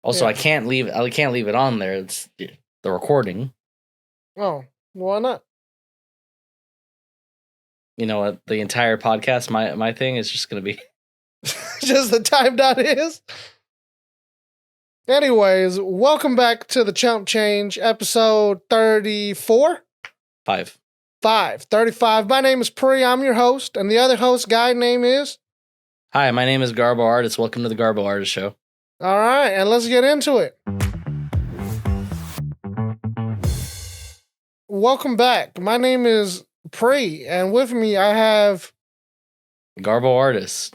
Also, Yeah. I can't leave it on there. It's the recording. Oh, why not? You know what? The entire podcast, my thing is just gonna be Just the time dot is. Anyways, welcome back to the Chump Change, episode 34? 5. 35. My name is Pree. I'm your host, and the other host guy name is. Hi, my name is GarboArtist. Welcome to the GarboArtist show. All right, and let's get into it. Welcome back. My name is Pree, and with me I have. GarboArtist.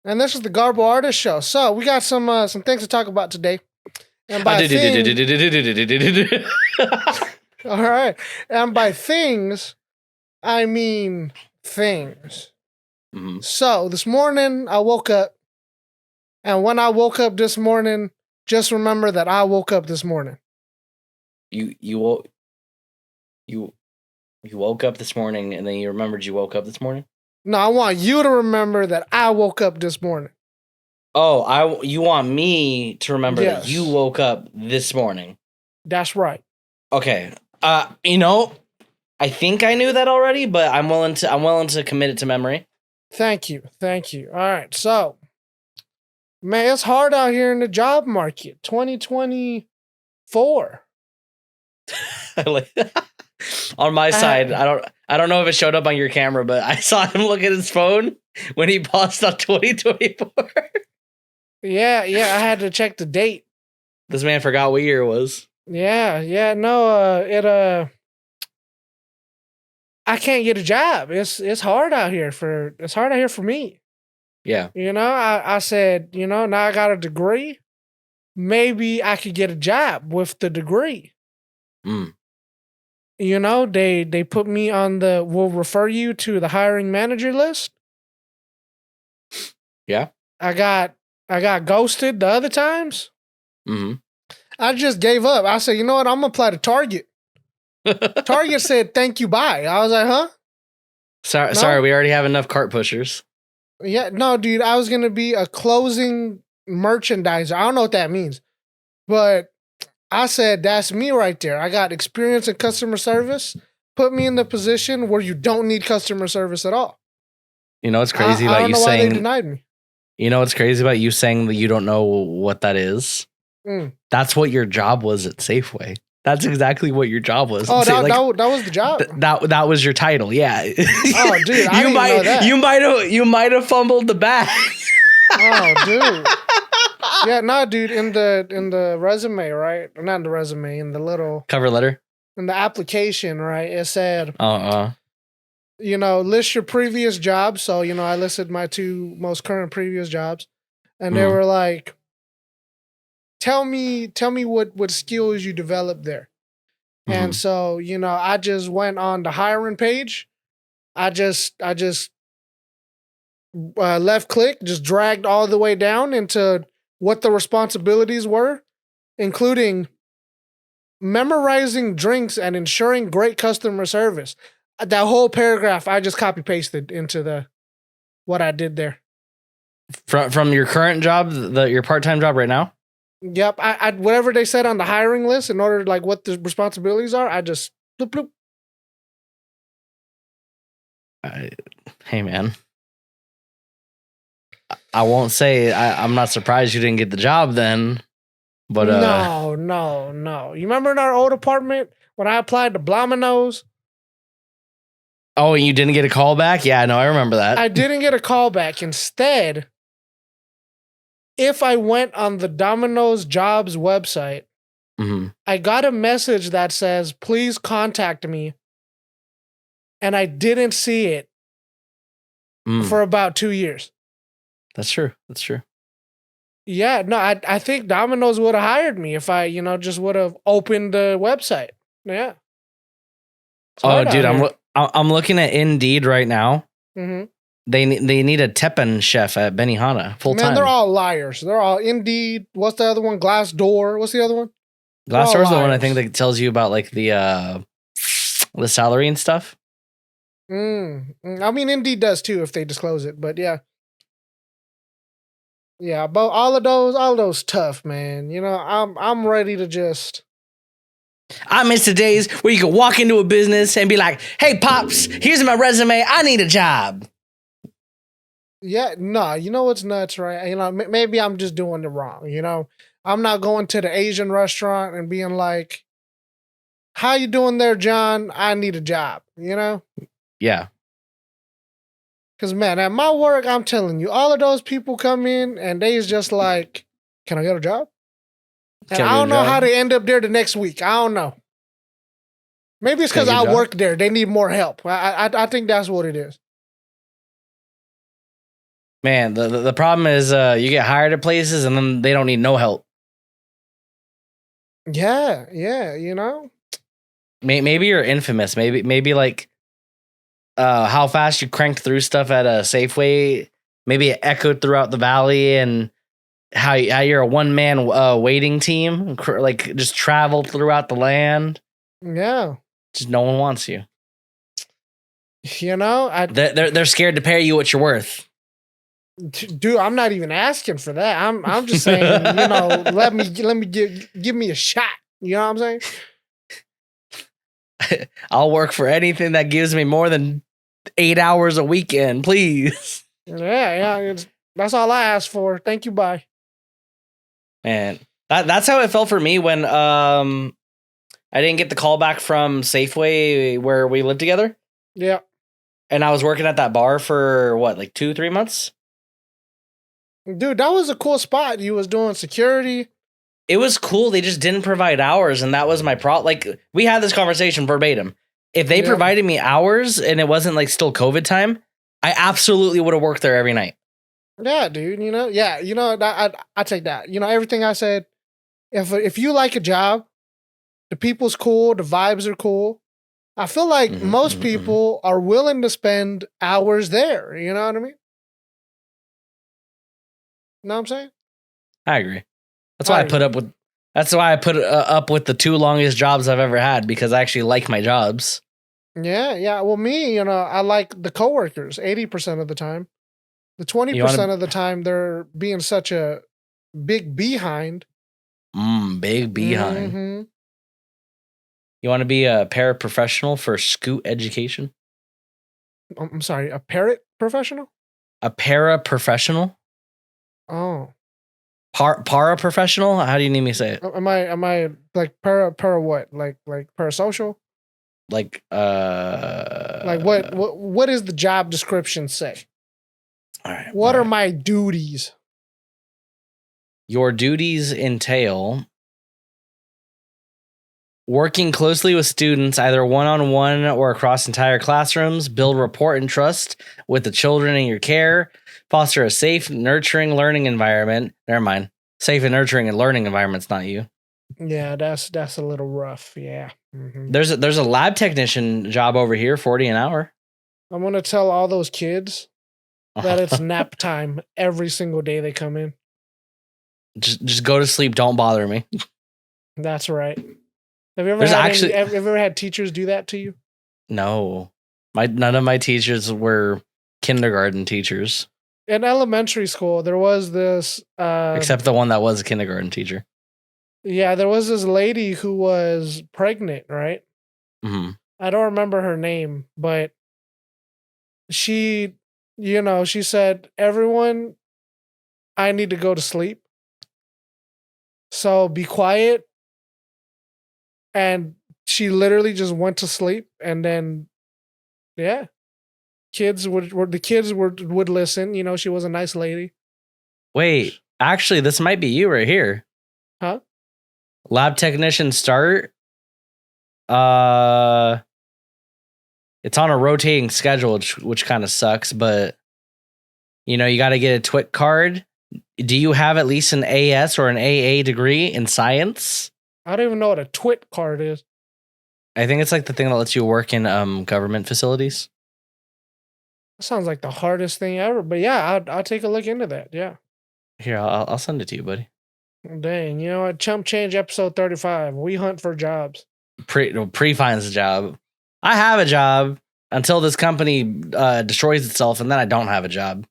And this is the GarboArtist show. So we got some things to talk about today. And by all right, and by things, I mean things. Mm-hmm. So this morning I woke up, and when I woke up this morning, just remember that I woke up this morning. You woke up this morning, and then you remembered you woke up this morning? No, I want you to remember that I woke up this morning. Oh, you want me to remember Yes. that you woke up this morning? That's right. Okay. I think I knew that already, but I'm willing to commit it to memory. Thank you. All right, so man, it's hard out here in the job market. 2024. On my side, I don't know if it showed up on your camera, but I saw him look at his phone when he paused on 2024. Yeah, I had to check the date. This man forgot what year it was. Yeah, no, I can't get a job. It's hard out here for me. Yeah. You know, I said, now I got a degree. Maybe I could get a job with the degree. Mm. You know, they put me on we'll refer you to the hiring manager list. Yeah. I got ghosted the other times. Mm-hmm. I just gave up. I said, you know what? I'm gonna apply to Target. Target said, thank you, bye. I was like, huh? Sorry, we already have enough cart pushers. Yeah, no, dude, I was gonna be a closing merchandiser. I don't know what that means, but I said, that's me right there. I got experience in customer service. Put me in the position where you don't need customer service at all. You know what's crazy about you saying? Why they denied me. You know what's crazy about you saying that you don't know what that is? That's what your job was at Safeway. That's exactly what your job was. Oh, that was the job. That was your title. Yeah. Oh, dude, I didn't know that. You might have fumbled the bag. Oh, dude. Yeah, no, dude. In the resume, right? Or not in the resume. In the little cover letter. In the application, right? It said, list your previous jobs. So I listed my 2 most current previous jobs, and they were like, tell me what skills you developed there. And so, I just went on the hiring page. I just left click, just dragged all the way down into what the responsibilities were, including memorizing drinks and ensuring great customer service. That whole paragraph, I just copy pasted into what I did there. From your current job, your part-time job right now? Yep, I whatever they said on the hiring list in order to what the responsibilities are, I just bloop bloop. Hey man, I won't say I'm not surprised you didn't get the job then, but no. You remember in our old apartment when I applied to Blomino's? Oh, and you didn't get a call back? Yeah, no, I remember that. I didn't get a call back. Instead, if I went on the Domino's jobs website, I got a message that says, please contact me. And I didn't see it for about 2 years. That's true. Yeah, no, I think Domino's would have hired me if I, just would have opened the website. Yeah. Oh, dude, I'm looking at Indeed right now. Mm-hmm. They need a Teppen chef at Benihana full time. Man, they're all liars. They're all Indeed. What's the other one? Glassdoor. What's the other one? Glassdoor's the one I think that tells you about the salary and stuff. I mean, Indeed does too if they disclose it, but yeah. Yeah, but all of those tough, man. You know, I'm ready to just. I miss the days where you could walk into a business and be like, "Hey, pops, here's my resume. I need a job." Yeah, no, you know what's nuts, right? You know, maybe I'm just doing it wrong. You know, I'm not going to the Asian restaurant and being like, "How you doing there, John? I need a job." You know? Yeah. Because man, at my work, I'm telling you, all of those people come in and they's just like, "Can I get a job?" And I don't know how they end up there the next week. I don't know. Maybe it's because I work there. They need more help. I think that's what it is. Man, the problem is you get hired at places and then they don't need no help. Yeah, you know? Maybe you're infamous. Maybe like how fast you cranked through stuff at a Safeway. Maybe it echoed throughout the valley, and how you're a one-man waiting team, like just travel throughout the land. Yeah. Just no one wants you. You know, they're scared to pay you what you're worth. Dude, I'm not even asking for that. I'm just saying, you know, let me give me a shot. You know what I'm saying? I'll work for anything that gives me more than 8 hours a weekend, please. Yeah. That's all I asked for. Thank you. Bye. Man, that's how it felt for me when I didn't get the call back from Safeway where we lived together. Yeah. And I was working at that bar for what, like 2-3 months? Dude, that was a cool spot. You was doing security. It was cool. They just didn't provide hours, and that was my problem. Like, we had this conversation verbatim. If they provided me hours and it wasn't like still COVID time, I absolutely would have worked there every night. Yeah, dude. You know, I take that. You know, everything I said. If you like a job, the people's cool, the vibes are cool. I feel like most people are willing to spend hours there. You know what I mean? Know what I'm saying? I agree. That's why I put up with. That's why I put up with the 2 longest jobs I've ever had, because I actually like my jobs. Yeah. Well, me, you know, I like the coworkers 80% of the time. The 20% of the time, they're being such a big behind. Big behind. Mm-hmm. You want to be a paraprofessional for Scoot Education? I'm sorry, a parrot professional? A paraprofessional? Oh. Paraprofessional? How do you need me to say it? Am I like para what? Like parasocial? Like like what does the job description say? All right. What are my duties? Your duties entail working closely with students, either one-on-one or across entire classrooms, build rapport and trust with the children in your care, foster a safe, nurturing learning environment. Never mind. Safe and nurturing and learning environment's not you. Yeah, that's a little rough. Yeah. Mm-hmm. There's a lab technician job over here, $40 an hour. I'm going to tell all those kids that it's nap time every single day they come in. Just go to sleep. Don't bother me. That's right. Have you ever had teachers do that to you? No. None of my teachers were kindergarten teachers. In elementary school, there was this... except the one that was a kindergarten teacher. Yeah, there was this lady who was pregnant, right? Mm-hmm. I don't remember her name, but she, you know, she said, "Everyone, I need to go to sleep. So be quiet." And she literally just went to sleep, and then, yeah, the kids would listen. You know, she was a nice lady. Wait, actually, this might be you right here. Huh? Lab technician start. It's on a rotating schedule, which kind of sucks, but you know, you got to get a TWIC card. Do you have at least an AS or an AA degree in science? I don't even know what a TWIC card is. I think it's like the thing that lets you work in government facilities. That sounds like the hardest thing ever, but yeah, I'll take a look into that. Yeah. Here, I'll send it to you, buddy. Dang, you know what? Chump Change episode 35. We hunt for jobs. Pree finds a job. I have a job until this company destroys itself, and then I don't have a job.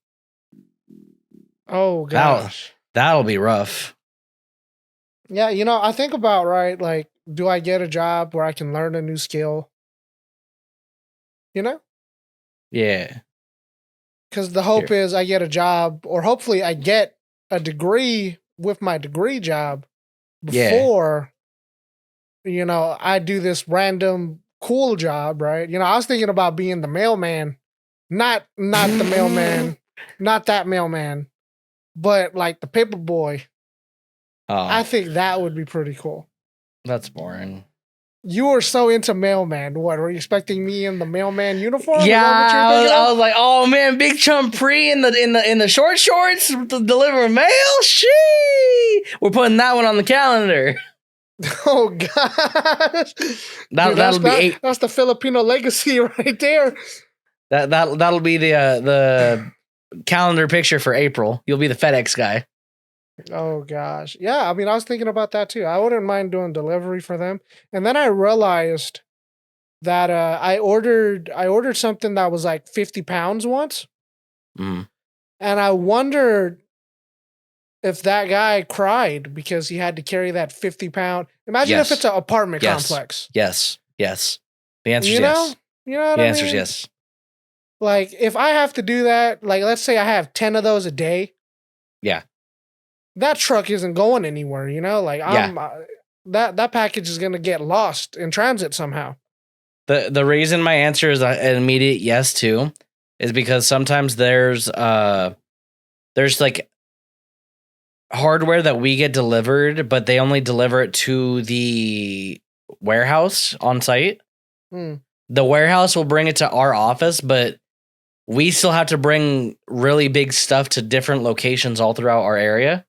Oh gosh. That'll be rough. Yeah, I think about, right, like, do I get a job where I can learn a new skill? You know? Yeah. Because the hope Here. is I get a job, or hopefully I get a degree with my degree job Yeah. before, I do this random cool job, right? I was thinking about being the mailman, not the mailman, not that mailman, but like the paper boy. I Oh, think that would be pretty cool. that's boring. You were so into mailman. What, were you expecting me in the mailman uniform? Yeah, Is that what you were thinking I of? was like, oh man, Big Chump Pree in the short shorts to deliver mail. Shee, we're putting that one on the calendar. Oh gosh, That dude, that'll be eight. that's the Filipino legacy right there. That'll be the calendar picture for April. You'll be the FedEx guy. Oh gosh, yeah. I mean, I was thinking about that too. I wouldn't mind doing delivery for them. And then I realized that I ordered something that was like 50 pounds once, Mm. and I wondered if that guy cried because he had to carry that 50-pound. Imagine if Yes. it's an apartment Yes. complex. Yes. The answer is You know, yes. you know what The I answer is mean? yes. Like, if I have to do that, like, let's say I have 10 of those a day. Yeah. That truck isn't going anywhere, like, that package is going to get lost in transit somehow. The reason my answer is an immediate yes too is because sometimes there's like hardware that we get delivered, but they only deliver it to the warehouse on site. The warehouse will bring it to our office, but we still have to bring really big stuff to different locations all throughout our area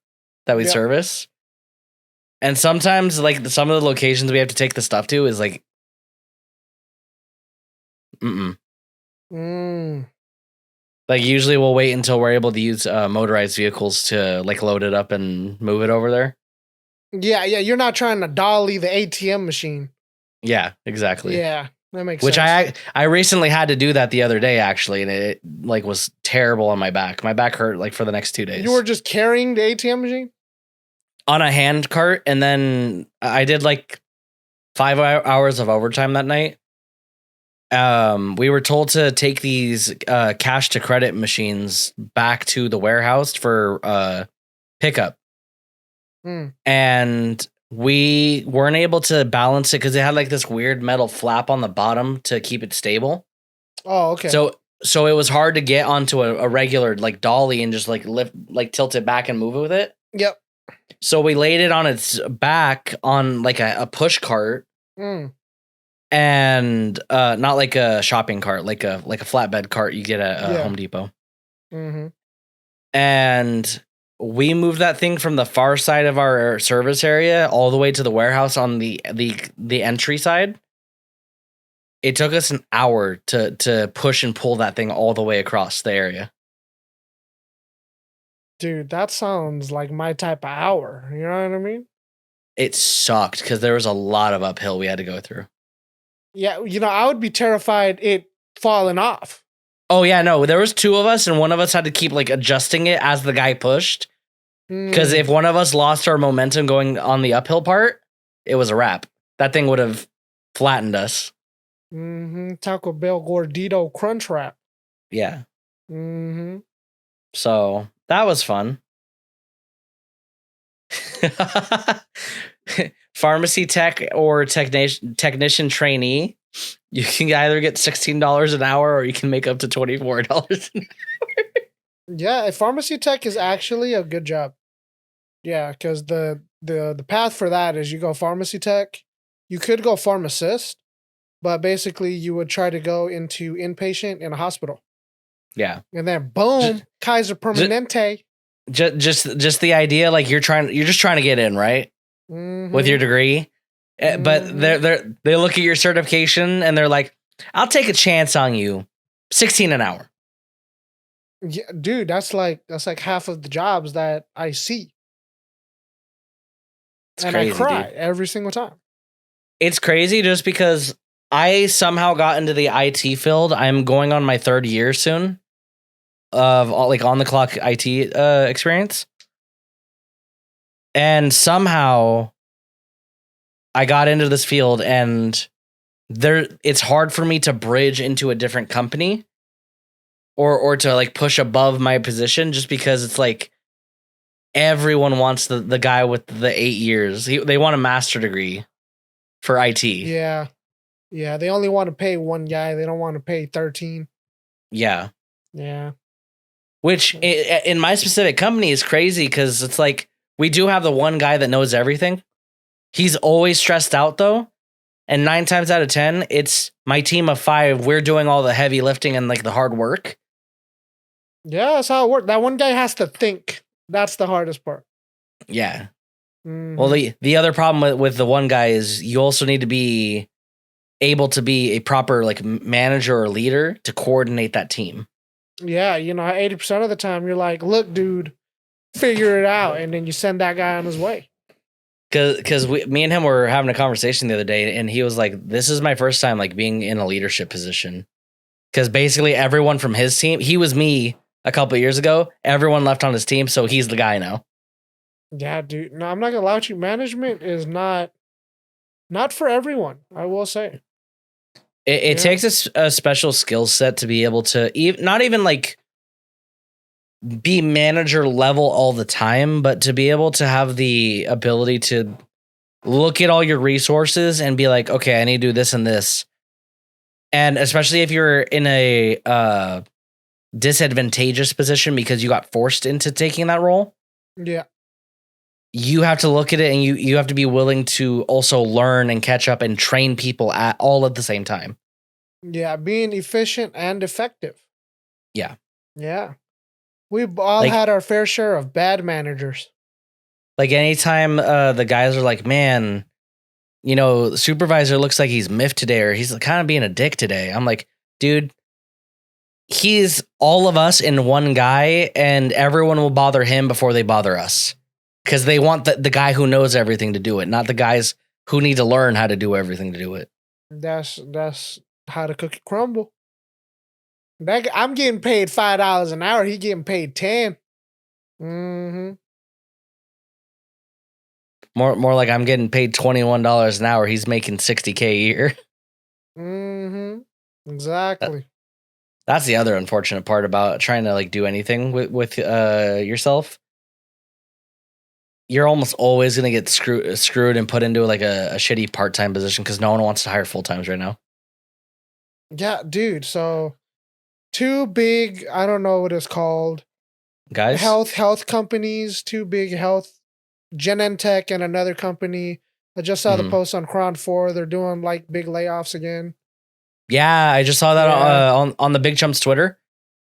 that we service. And sometimes, like, some of the locations we have to take the stuff to is like, like, usually we'll wait until we're able to use motorized vehicles to like load it up and move it over there. Yeah, you're not trying to dolly the ATM machine. Yeah, exactly. Yeah, that makes Which sense. I recently had to do that the other day, actually, and it like was terrible on my back. My back hurt like for the next 2 days. You were just carrying the ATM machine? On a hand cart, and then I did like 5 hours of overtime that night. We were told to take these cash to credit machines back to the warehouse for pickup. And we weren't able to balance it because it had like this weird metal flap on the bottom to keep it stable. Oh, okay. So it was hard to get onto a regular like dolly and just like lift, like tilt it back and move it with it. Yep. So we laid it on its back on like a push cart. And not like a shopping cart, like a flatbed cart you get at Home Depot. And we moved that thing from the far side of our service area all the way to the warehouse on the entry side. It took us an hour to push and pull that thing all the way across the area. Dude, that sounds like my type of hour. You know what I mean? It sucked because there was a lot of uphill we had to go through. Yeah, I would be terrified it falling off. Oh yeah, no, there was 2 of us and one of us had to keep like adjusting it as the guy pushed. Because if one of us lost our momentum going on the uphill part, it was a wrap. That thing would have flattened us. Taco Bell Gordito Crunch Wrap. Yeah. So that was fun. Pharmacy tech or technician trainee. You can either get $16 an hour or you can make up to $24 an hour. Yeah, a pharmacy tech is actually a good job. Yeah, because the path for that is you go pharmacy tech. You could go pharmacist, but basically you would try to go into inpatient in a hospital. Yeah. And then boom, Kaiser Permanente. Just the idea, like you're just trying to get in, right? With your degree. But they look at your certification and they're like, I'll take a chance on you. $16 an hour. Yeah, dude, that's like half of the jobs that I see. It's crazy, I cry every single time. It's crazy just because I somehow got into the IT field. I'm going on my 3rd year soon. of like on the clock IT experience. And somehow I got into this field, and it's hard for me to bridge into a different company or to like push above my position, just because it's like everyone wants the guy with the 8 years. They want a master degree for IT. Yeah. Yeah. They only want to pay one guy. They don't want to pay 13. Yeah. Yeah. Which in my specific company is crazy, because it's like we do have the one guy that knows everything. He's always stressed out though. And 9 times out of 10, it's my team of 5. We're doing all the heavy lifting and like the hard work. Yeah, that's how it works. That one guy has to think. That's the hardest part. Yeah. Mm-hmm. Well, the other problem with the one guy is you also need to be able to be a proper like manager or leader to coordinate that team. Yeah, 80% of the time you're like, look, dude, figure it out. And then you send that guy on his way. Because me and him were having a conversation the other day, and he was like, this is my first time like being in a leadership position. Because basically everyone from his team, he was me a couple of years ago. Everyone left on his team, so he's the guy now. Yeah, dude. No, I'm not gonna lie with you. Management is not for everyone, I will say. It takes a special skill set to be able to not even like be manager level all the time, but to be able to have the ability to look at all your resources and be like, okay, I need to do this and this. And especially if you're in a disadvantageous position because you got forced into taking that role. Yeah. You have to look at it, and you have to be willing to also learn and catch up and train people all at the same time. Yeah, being efficient and effective. Yeah. Yeah. We've all had our fair share of bad managers. Like anytime the guys are like, man, the supervisor looks like he's miffed today, or he's kind of being a dick today. I'm like, dude, he's all of us in one guy, and everyone will bother him before they bother us. Because they want the guy who knows everything to do it, not the guys who need to learn how to do everything to do it. That's how the cookie crumble. I'm getting paid $5 an hour. He getting paid 10. Mm-hmm. More like I'm getting paid $21 an hour. He's making $60K a year. Mm-hmm. Exactly. That's the other unfortunate part about trying to like do anything with yourself. You're almost always going to get screwed and put into like a shitty part-time position because no one wants to hire full-times right now. Yeah, dude. So 2 big, I don't know what it's called. Guys? Health companies, 2 big health, Genentech and another company. I just saw the post on Cron 4. They're doing like big layoffs again. Yeah, I just saw that on the Big Chumps Twitter.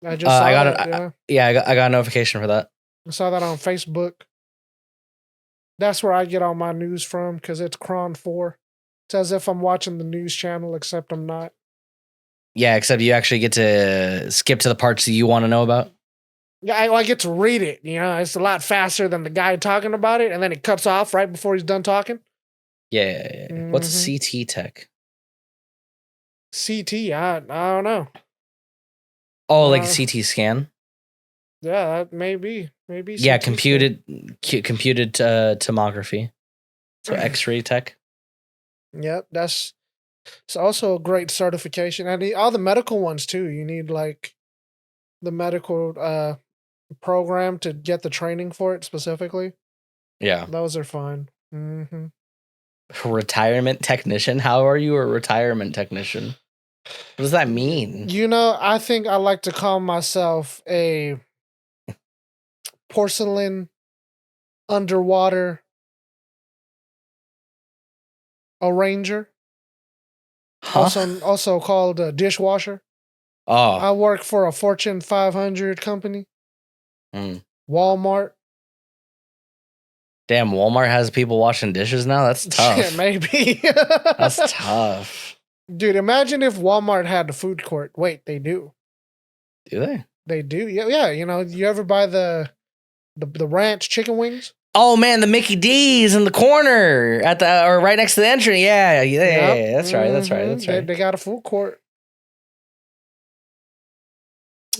I just saw that. I got a notification for that. I saw that on Facebook. That's where I get all my news from because it's Cron 4. It's as if I'm watching the news channel, except I'm not. Yeah, except you actually get to skip to the parts that you want to know about. Yeah, I get to read it. It's a lot faster than the guy talking about it, and then it cuts off right before he's done talking. Yeah. Mm-hmm. What's CT tech? CT, I don't know. Oh, like a CT scan? Yeah, that may be. Maybe. Yeah, computed tomography. So X-ray tech. Yep, it's also a great certification. And all the medical ones too. You need like the medical program to get the training for it specifically. Yeah. Those are fun. Mm-hmm. Retirement technician? How are you a retirement technician? What does that mean? I think I like to call myself a porcelain underwater arranger. Huh? Also called a dishwasher. Oh. I work for a Fortune 500 company. Walmart. Damn, Walmart has people washing dishes now? That's tough. Yeah, maybe. That's tough. Dude, imagine if Walmart had a food court. Wait, they do. Do they? They do. Yeah. You ever buy the ranch chicken wings? Oh man, the Mickey D's in the corner or right next to the entry. Yeah. That's right. That's right. They got a food court.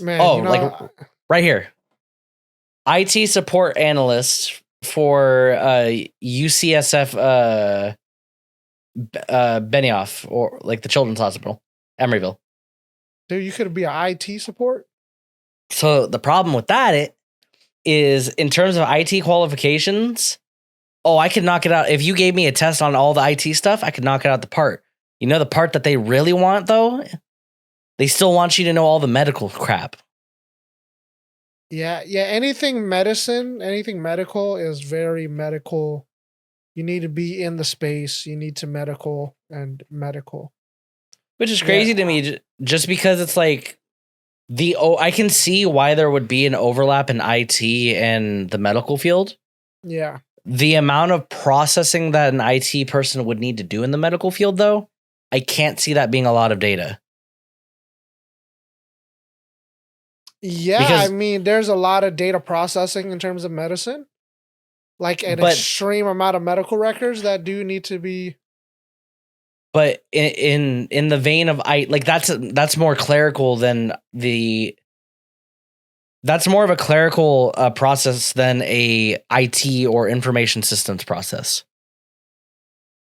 Man, Oh, like right here. IT support analyst for UCSF Benioff, or like the Children's Hospital, Emeryville. dude, you could be an IT support. So the problem with that is in terms of IT qualifications. Oh, I could knock it out. If you gave me a test on all the IT stuff, I could knock it out the part. You know the part that they really want, though? They still want you to know all the medical crap. Yeah. Anything medicine, anything medical is very medical. You need to be in the space. You need to medical. Which is crazy to me, just because it's like I can see why there would be an overlap in IT and the medical field. Yeah. The amount of processing that an IT person would need to do in the medical field, though, I can't see that being a lot of data. Yeah, I mean, there's a lot of data processing in terms of medicine. Like an extreme amount of medical records that do need to be. But in the vein of that's more clerical than that's more of a clerical process than a IT or information systems process.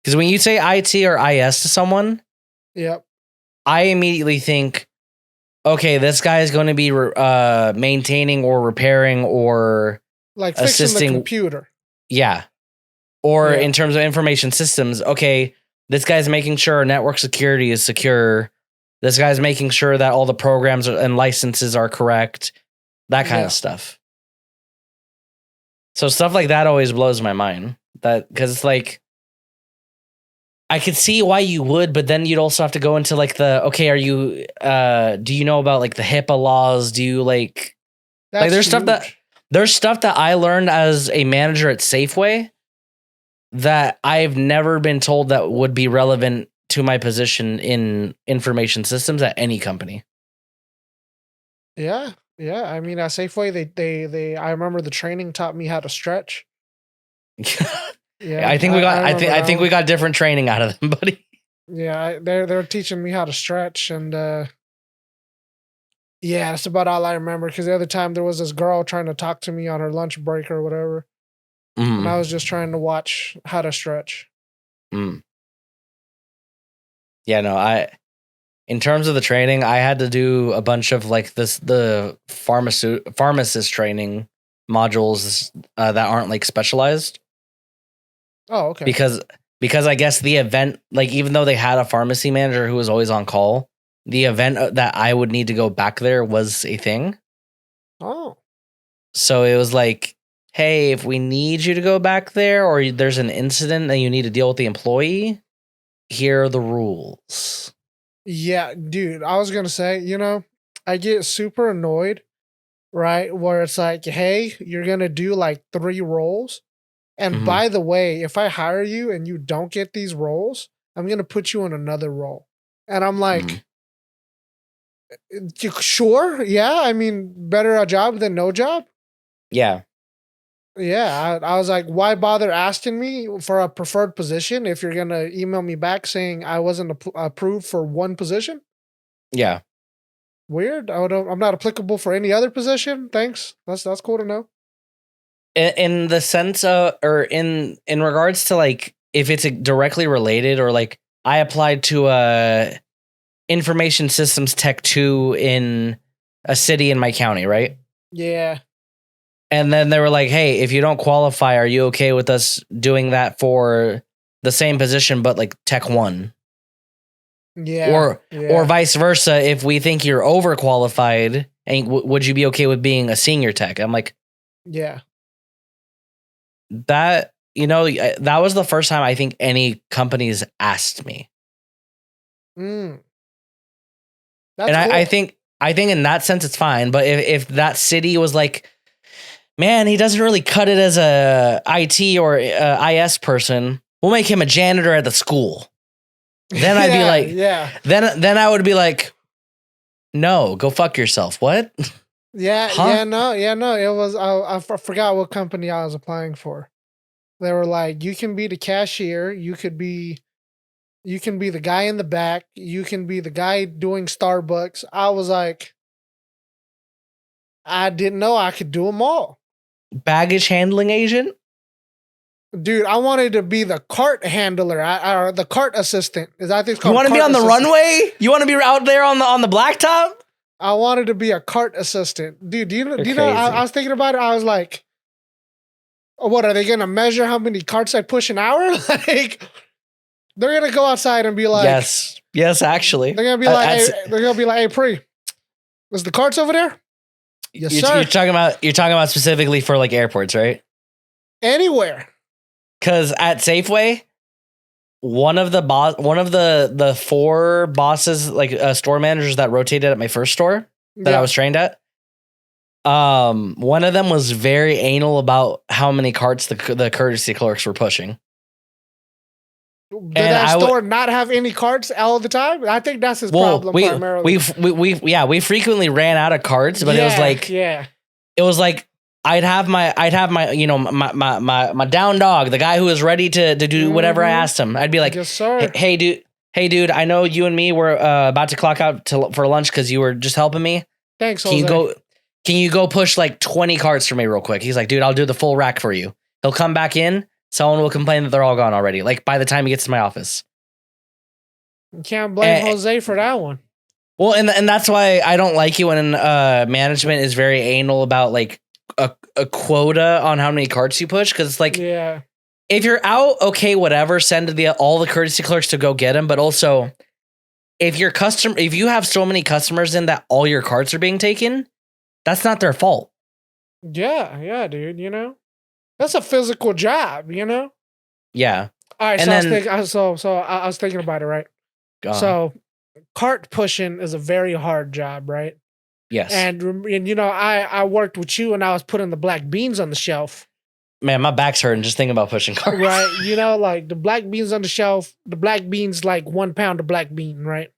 Because when you say IT or IS to someone, yep, I immediately think, okay, this guy is going to be maintaining or repairing or like fixing assisting the computer. Yeah. Or in terms of information systems, okay, this guy's making sure network security is secure. This guy's making sure that all the programs and licenses are correct. That kind of stuff. So stuff like that always blows my mind. Because it's like, I could see why you would, but then you'd also have to go into like do you know about like the HIPAA laws? Do you like there's stuff that I learned as a manager at Safeway that I've never been told that would be relevant to my position in information systems at any company. Yeah. I mean, at Safeway, they I remember the training taught me how to stretch. Yeah, I think we got different training out of them, buddy. Yeah, they're teaching me how to stretch, and yeah, that's about all I remember. Because the other time there was this girl trying to talk to me on her lunch break or whatever. And I was just trying to watch how to stretch. Yeah, no, in terms of the training, I had to do a bunch of like the pharmacist training modules that aren't like specialized. Oh, okay. Because I guess the event, like even though they had a pharmacy manager who was always on call, the event that I would need to go back there was a thing. Oh. So it was like, hey, if we need you to go back there or there's an incident and you need to deal with the employee, here are the rules. Yeah, dude, I was going to say, I get super annoyed, right? Where it's like, hey, you're going to do like 3 roles. And by the way, if I hire you and you don't get these roles, I'm going to put you in another role. And I'm like, sure. Yeah. I mean, better a job than no job. Yeah. Yeah. I was like, why bother asking me for a preferred position if you're going to email me back saying I wasn't approved for one position? Yeah. Weird. I'm not applicable for any other position. Thanks. That's cool to know. In the sense of, or in regards to like, if it's directly related, or like I applied to a information systems tech 2 in a city in my county, right? Yeah. And then they were like, hey, if you don't qualify, are you okay with us doing that for the same position, but like tech 1? Yeah. Or vice versa. If we think you're overqualified, and would you be okay with being a senior tech? I'm like, yeah. That was the first time I think any companies asked me. That's and I think in that sense it's fine. But if that city was like, man, he doesn't really cut it as a IT or IS person, we'll make him a janitor at the school. Then I'd be like, Then I would be like, no, go fuck yourself. What? Yeah, no. It was I forgot what company I was applying for. They were like, you can be the cashier, you can be the guy in the back, you can be the guy doing Starbucks. I was like, I didn't know I could do them all. Baggage handling agent? Dude, I wanted to be the cart handler, or the cart assistant. I think it's called. You want to be on the runway? You want to be out there on the blacktop? I wanted to be a cart assistant, dude. Do you know? I was thinking about it. I was like, what are they going to measure? How many carts I push an hour? Like, they're going to go outside and be like, yes, actually, they're going to be like, hey, Pree, is the carts over there? Yes, sir. You're talking about specifically for like airports, right? Anywhere. Because at Safeway, one of the four bosses, like store managers that rotated at my first store that I was trained at, one of them was very anal about how many carts the courtesy clerks were pushing. Did that store not have any carts all the time? I think that's his problem primarily. We frequently ran out of carts, but it was like I'd have my my down dog, the guy who was ready to do whatever I asked him. I'd be like, yes, sir. Hey dude, I know you and me were about to clock out for lunch because you were just helping me. Thanks, Jose. Can you go push like 20 carts for me real quick? He's like, dude, I'll do the full rack for you. He'll come back in. Someone will complain that they're all gone already. Like by the time he gets to my office. You can't blame Jose for that one. Well, and that's why I don't like it when management is very anal about like a quota on how many carts you push. Cause it's like, if you're out, okay, whatever, send all the courtesy clerks to go get them. But also if you have so many customers in that all your carts are being taken, that's not their fault. Yeah, dude, you know? That's a physical job, you know? Yeah. All right, so I was thinking about it, right? So cart pushing is a very hard job, right? Yes. And you know, I worked with you and I was putting the black beans on the shelf. Man, my back's hurting just thinking about pushing carts. Right. You know, like the black beans on the shelf, the black beans like 1 pound of black bean, right?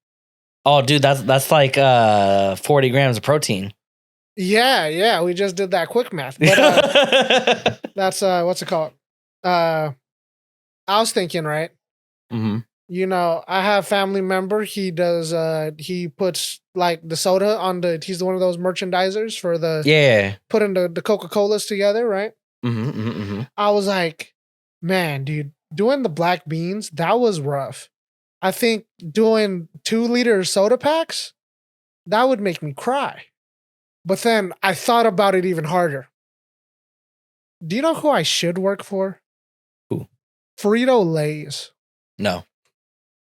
Oh, dude, that's like 40 grams of protein. Yeah, we just did that quick math. But that's what's it called? I was thinking, right? Mm-hmm. You know, I have a family member. He does. He puts like the soda on he's one of those merchandisers for putting the Coca-Colas together, right? Mm-hmm. I was like, man, dude, doing the black beans, that was rough. I think doing 2-liter soda packs, that would make me cry. But then I thought about it even harder. Do you know who I should work for? Who? Frito-Lay's. No.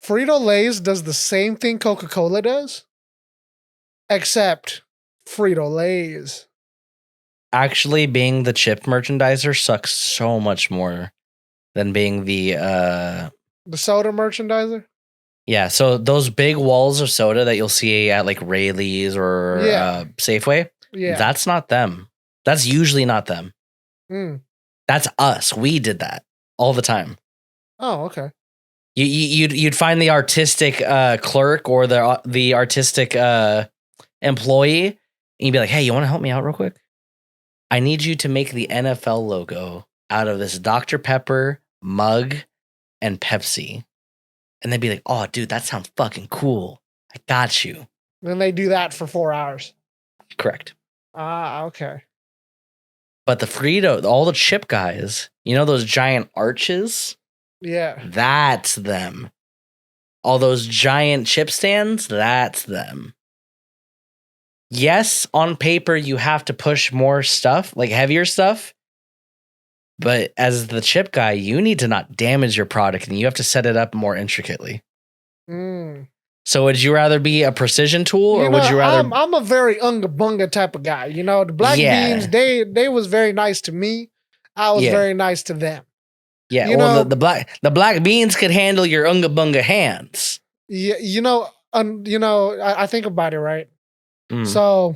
Frito-Lay's does the same thing Coca-Cola does, except Frito-Lay's. Actually, being the chip merchandiser sucks so much more than being the soda merchandiser? Yeah, so those big walls of soda that you'll see at like Rayleigh's or Safeway, that's not them. That's usually not them. That's us. We did that all the time. Oh, okay. You'd find the artistic clerk or the artistic employee, and you'd be like, "Hey, you want to help me out real quick? I need you to make the NFL logo out of this Dr. Pepper mug and Pepsi." And they'd be like, "Oh, dude, that sounds fucking cool. I got you." Then they do that for 4 hours. Correct. Okay. But the Frito, all the chip guys, you know those giant arches? Yeah. That's them. All those giant chip stands, that's them. Yes, on paper, you have to push more stuff, like heavier stuff. But as the chip guy, you need to not damage your product and you have to set it up more intricately. So would you rather be a precision tool or would you rather... I'm a very unga bunga type of guy. You know, the black beans, they was very nice to me. I was very nice to them. Yeah, the black beans could handle your unga bunga hands. Yeah, I think about it, right? So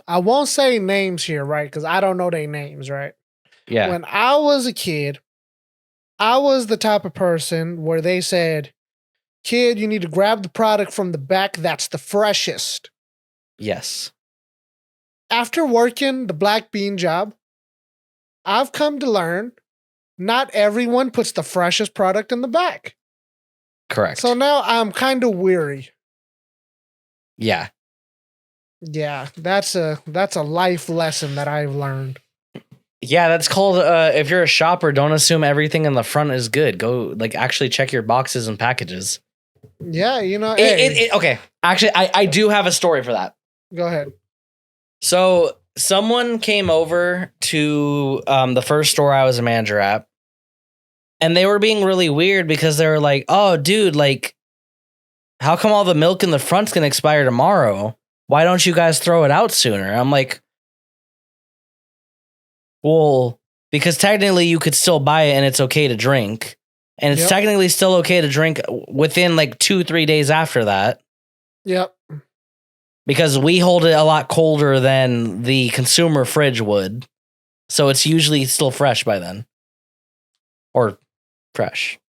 I won't say names here, right? Because I don't know their names, right? Yeah. When I was a kid, I was the type of person where they said, "Kid, you need to grab the product from the back that's the freshest." Yes. After working the black bean job, I've come to learn not everyone puts the freshest product in the back. Correct. So now I'm kind of weary. Yeah. Yeah, that's a life lesson that I've learned. Yeah, that's called if you're a shopper, don't assume everything in the front is good. Go like actually check your boxes and packages. Yeah, Okay. Actually, I do have a story for that. Go ahead. So someone came over to the first store I was a manager at, and they were being really weird because they were like, "Oh, dude, like, how come all the milk in the front's gonna expire tomorrow? Why don't you guys throw it out sooner?" I'm like, well, because technically you could still buy it and it's okay to drink. And it's technically still okay to drink within like 2-3 days after that. Yep. Because we hold it a lot colder than the consumer fridge would. So it's usually still fresh by then. Or fresh.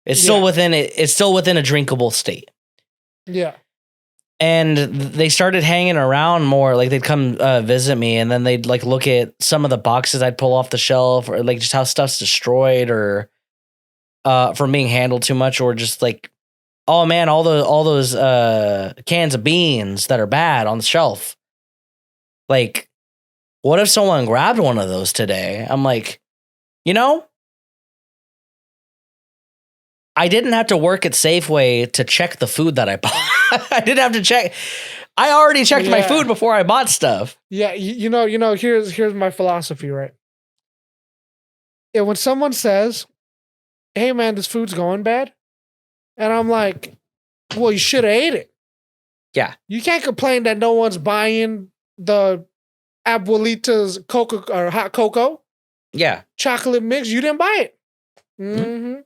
It's still within it. It's still within a drinkable state. Yeah. And they started hanging around more. Like they'd come visit me, and then they'd like look at some of the boxes I'd pull off the shelf, or like just how stuff's destroyed, or from being handled too much, or just like, oh man, all those cans of beans that are bad on the shelf. Like, what if someone grabbed one of those today? I'm like, I didn't have to work at Safeway to check the food that I bought. I didn't have to check. I already checked my food before I bought stuff. Yeah, here's my philosophy, right? Yeah, when someone says, "Hey man, this food's going bad," and I'm like, "Well, you should have ate it." Yeah. You can't complain that no one's buying the Abuelita's cocoa or hot cocoa. Yeah. Chocolate mix. You didn't buy it. Mm-hmm.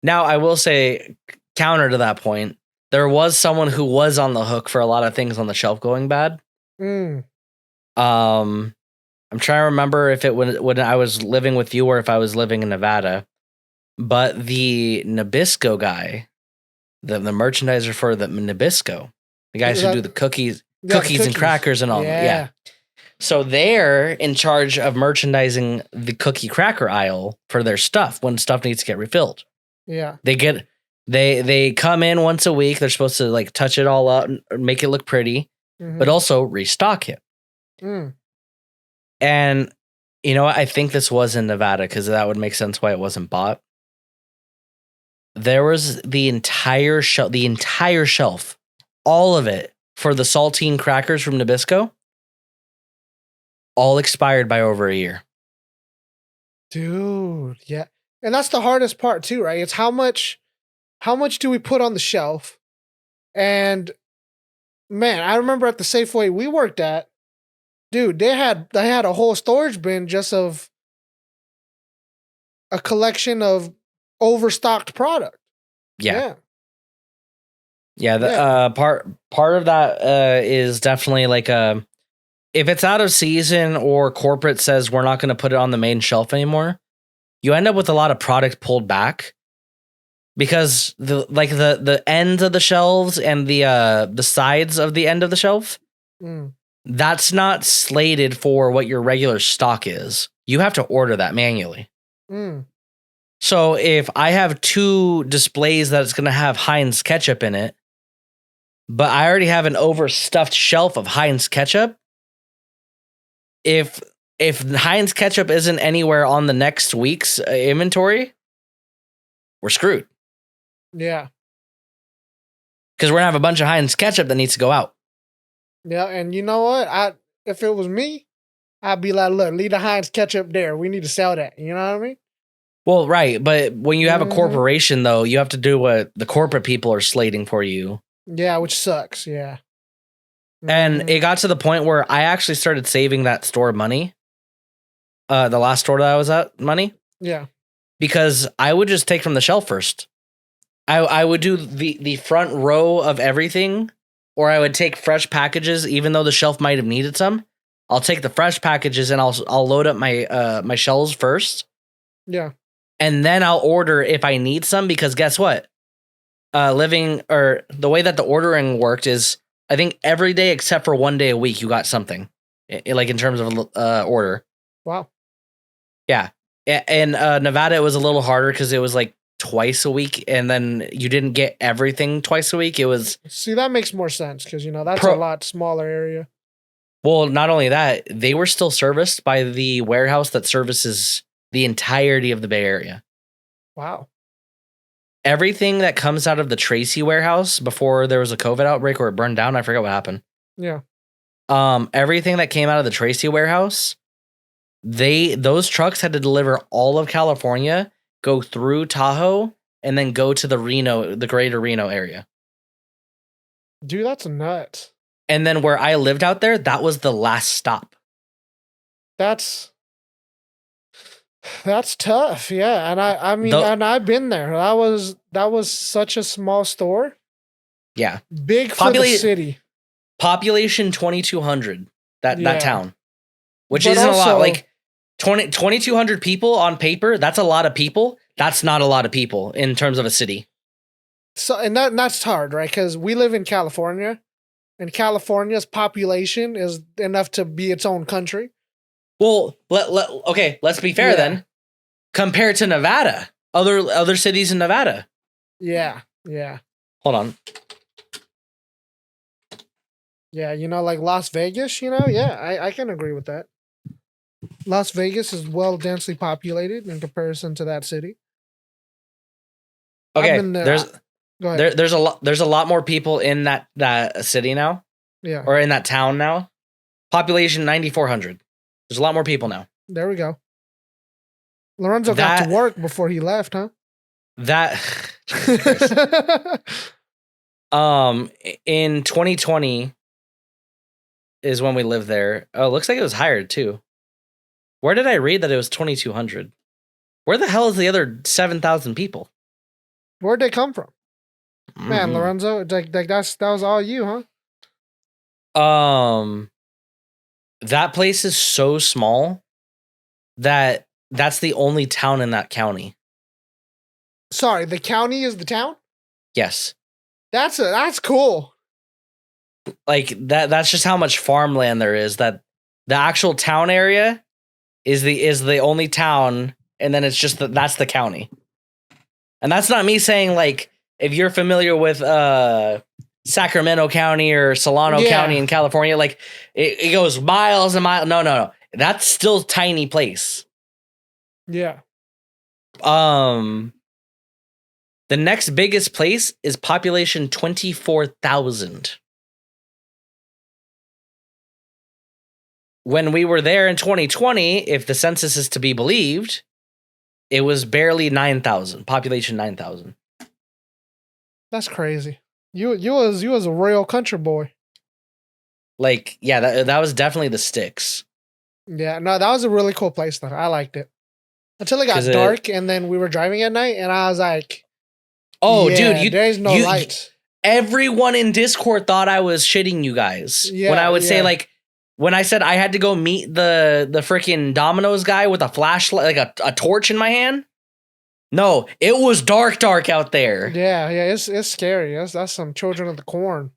Now, I will say, counter to that point, there was someone who was on the hook for a lot of things on the shelf going bad. I'm trying to remember if it when I was living with you or if I was living in Nevada. But the Nabisco guy, the merchandiser for the Nabisco, the guys who do the cookies and crackers and all. Yeah. So they're in charge of merchandising the cookie cracker aisle for their stuff when stuff needs to get refilled. Yeah. They come in once a week. They're supposed to like touch it all up and make it look pretty, but also restock it. And I think this was in Nevada because that would make sense why it wasn't bought. There was the entire shelf, all of it for the saltine crackers from Nabisco, all expired by over a year. Dude, yeah. And that's the hardest part too, right? It's how much do we put on the shelf? And man, I remember at the Safeway we worked at, dude, they had a whole storage bin just of a collection of overstocked product. Yeah. Part of that is definitely like if it's out of season or corporate says we're not going to put it on the main shelf anymore, you end up with a lot of product pulled back because the ends of the shelves and the sides of the end of the shelf, that's not slated for what your regular stock is. You have to order that manually. So if I have 2 displays that it's going to have Heinz ketchup in it, but I already have an overstuffed shelf of Heinz ketchup, if Heinz ketchup isn't anywhere on the next week's inventory, we're screwed. Yeah. Because we're going to have a bunch of Heinz ketchup that needs to go out. Yeah, and you know what? If it was me, I'd be like, look, leave the Heinz ketchup there. We need to sell that. You know what I mean? Well, right. But when you have a corporation, though, you have to do what the corporate people are slating for you. Yeah, which sucks. Yeah. And it got to the point where I actually started saving that store money. The last store that I was at, money. Yeah. Because I would just take from the shelf first. I would do the front row of everything, or I would take fresh packages, even though the shelf might have needed some. I'll take the fresh packages and I'll load up my shelves first. Yeah. And then I'll order if I need some, because guess what? The way that the ordering worked is, I think every day except for 1 day a week, you got something, like in terms of order. Wow. Yeah. In Nevada, it was a little harder because it was like twice a week, and then you didn't get everything twice a week. It was See, that makes more sense because that's a lot smaller area. Well, not only that, they were still serviced by the warehouse that services the entirety of the Bay Area. Wow. Everything that comes out of the Tracy warehouse before there was a COVID outbreak or it burned down, I forget what happened. Yeah. Everything that came out of the Tracy warehouse, those trucks had to deliver all of California, go through Tahoe, and then go to the greater Reno area. Dude, that's nuts. And then where I lived out there, that was the last stop. That's tough. Yeah. And I mean, and I've been there. That was such a small store. Yeah. Big for the city. Population 2,200, that town, which isn't a lot. Like 2,200 people on paper, that's a lot of people. That's not a lot of people in terms of a city. So, and that's hard, right? Because we live in California, and California's population is enough to be its own country. Well, let's be fair then. Compared to Nevada, other cities in Nevada. Yeah. Hold on. Yeah, like Las Vegas, yeah, I can agree with that. Las Vegas is well densely populated in comparison to that city. Okay, there's a lot more people in that city now. Yeah. Or in that town now. Population 9,400. There's a lot more people now. There we go. Lorenzo got to work before he left, huh? In 2020 is when we lived there. Oh, it looks like it was higher too. Where did I read that it was 2,200? Where the hell is the other 7,000 people? Where'd they come from? Man, Lorenzo, like that was all you, huh? That place is so small that that's the only town in that county. Sorry, the county is the town? Yes. That's cool. Like that's just how much farmland there is. That the actual town area is the only town, and then it's just that's the county. And that's not me saying, like, if you're familiar with Sacramento County or Solano County in California, like it goes miles and miles. No. That's still tiny place. Yeah. The next biggest place is population 24,000. When we were there in 2020, if the census is to be believed, it was barely 9,000, population 9,000. That's crazy. You was a real country boy. Like, yeah, that was definitely the sticks. Yeah, no, that was a really cool place though. I liked it. Until it got dark and then we were driving at night and I was like, oh, dude, there's no lights. Everyone in Discord thought I was shitting you guys. Yeah, when I would say, like, when I said I had to go meet the freaking Domino's guy with a flashlight, like a torch in my hand. No, it was dark out there. Yeah, it's scary. That's some Children of the Corn.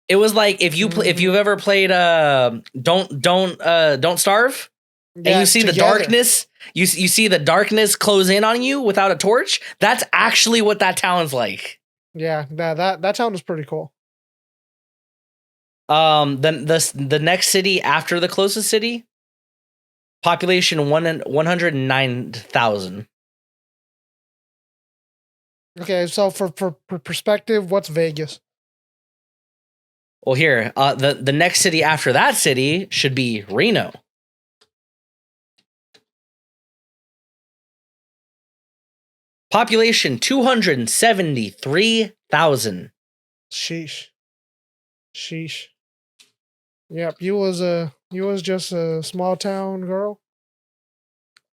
It was like if you've ever played Don't Starve, and you see the darkness, you see the darkness close in on you without a torch. That's actually what that town's like. Yeah, that town was pretty cool. Then the next city after the closest city, population 109,000. Okay, so for perspective, what's Vegas? Well, here, the next city after that city should be Reno. Population 273,000. Sheesh. Yep, you was just a small town girl.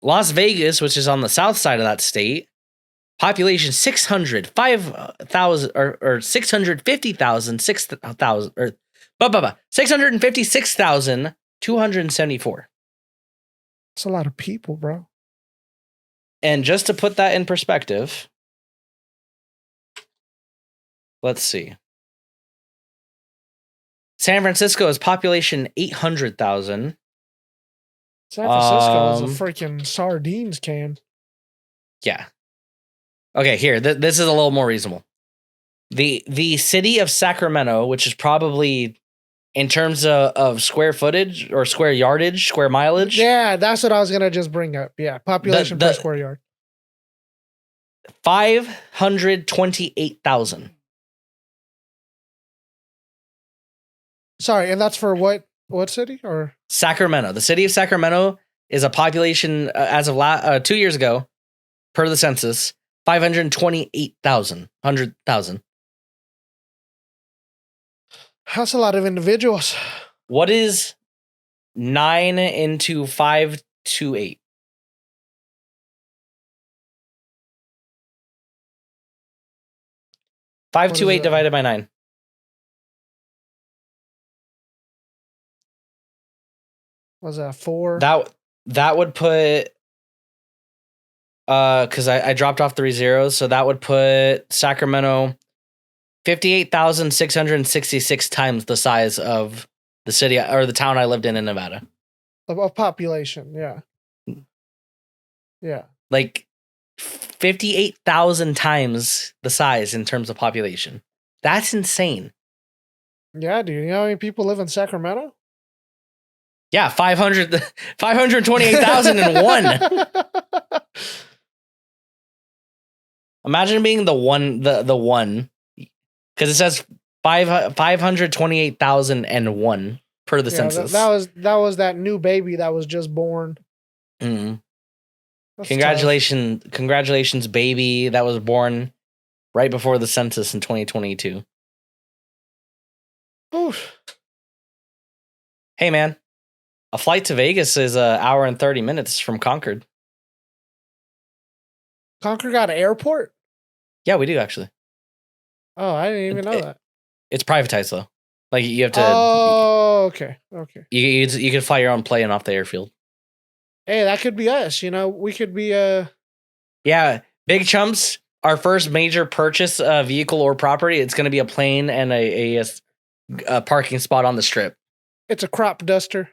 Las Vegas, which is on the south side of that state, population 650,000 or 650,000, 6,000 or 656,274. That's a lot of people, bro. And just to put that in perspective, let's see. San Francisco is population 800,000. San Francisco is a freaking sardines can. Yeah. Okay, here. This is a little more reasonable. The city of Sacramento, which is probably in terms of square footage or square yardage, square mileage. Yeah, that's what I was gonna just bring up. Yeah, population per square yard. 528,000. Sorry, and that's for what city or Sacramento? The city of Sacramento is a population as of 2 years ago, per the census, 528,000. That's a lot of individuals. What is 9 into 528? 528 divided by 9. Was that 4? That would put because I dropped off 3 zeros, so that would put Sacramento 58,666 times the size of the city or the town I lived in Nevada. Of population, yeah. Yeah. Like 58,000 times the size in terms of population. That's insane. Yeah, dude. You know how many people live in Sacramento? Yeah, 528,001. Imagine being the one, because it says 528,001 per the census. That was that new baby that was just born. Mm-hmm. Congratulations, baby that was born right before the census in 2022. Oof. Hey, man, a flight to Vegas is an hour and 30 minutes from Concord. Concord got an airport? Yeah, we do actually. Oh, I didn't even know that. It's privatized though. Like you have to. Oh, okay. You can fly your own plane off the airfield. Hey, that could be us. You know, we could be Yeah, Big Chumps. Our first major purchase of vehicle or property. It's going to be a plane and a parking spot on the strip. It's a crop duster.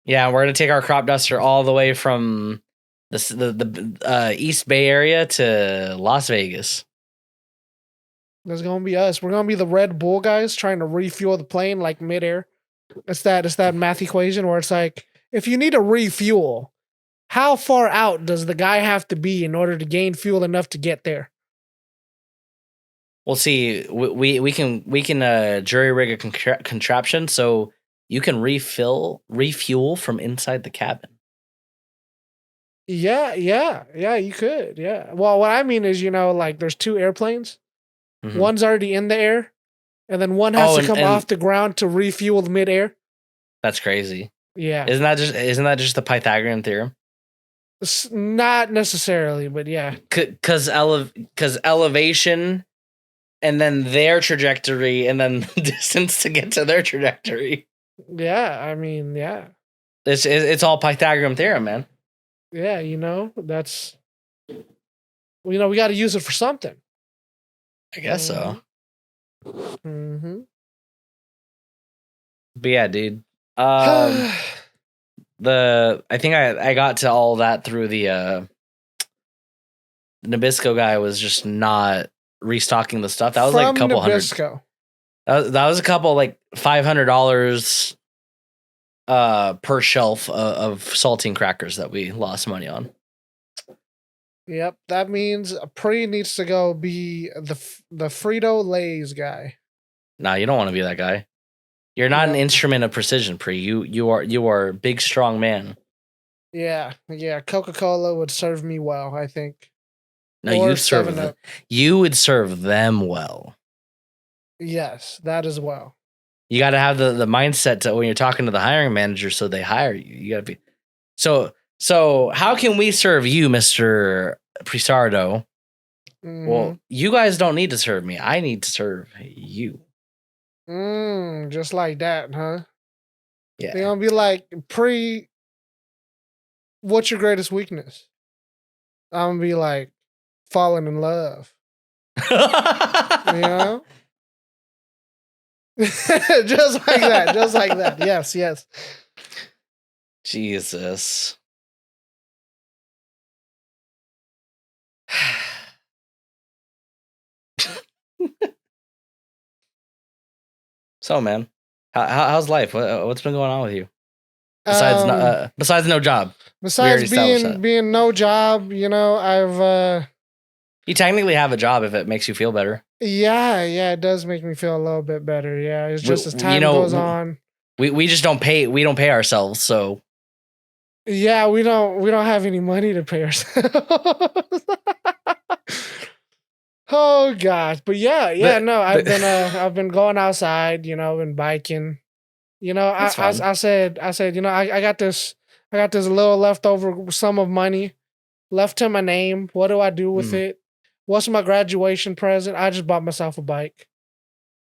Yeah, we're going to take our crop duster all the way from the East Bay area to Las Vegas. That's going to be us. We're going to be the Red Bull guys trying to refuel the plane like midair. It's that math equation where it's like, if you need to refuel, how far out does the guy have to be in order to gain fuel enough to get there? We'll see. We can jury rig a contraption so you can refuel from inside the cabin. Yeah, you could. Yeah. Well, what I mean is, you know, like there's 2 airplanes. Mm-hmm. One's already in the air, and then one has to come off the ground to refuel the midair. That's crazy. Yeah. Isn't that just the Pythagorean theorem? Not necessarily, but yeah. Because elevation, and then their trajectory, and then the distance to get to their trajectory. Yeah, I mean, yeah. It's all Pythagorean theorem, man. Yeah, you know, that's, you know, we got to use it for something. I guess so. Mm-hmm. But yeah, dude. I think I got to all that through the Nabisco guy was just not restocking the stuff. That was like a couple Nabisco. That was a couple like $500 per shelf of saltine crackers that we lost money on. Yep, that means Pree needs to go be the Frito Lay's guy. Nah, you don't want to be that guy. You're not an instrument of precision, Pree. You are a big, strong man. Yeah. Coca-Cola would serve me well, I think. No, you would serve them well. Yes, that as well. You got to have the mindset to when you're talking to the hiring manager, so they hire you. You got to be So how can we serve you, Mr. Prisardo? Mm-hmm. Well, you guys don't need to serve me. I need to serve you. Just like that, huh? Yeah. They're gonna be like, Pree, what's your greatest weakness? I'm gonna be like, falling in love. You know? Just like that. Yes. Jesus. So, man, how's life? What's been going on with you? Besides no job. Besides being no job, you know, I've you technically have a job if it makes you feel better. Yeah, it does make me feel a little bit better. Yeah, it's just as time goes on. We just don't pay. We don't pay ourselves, so. Yeah, we don't have any money to pay ourselves. Oh gosh, but I've been going outside, you know, and biking. You know, I said, you know, I got this little leftover sum of money left to my name. What do I do with it? What's my graduation present? I just bought myself a bike.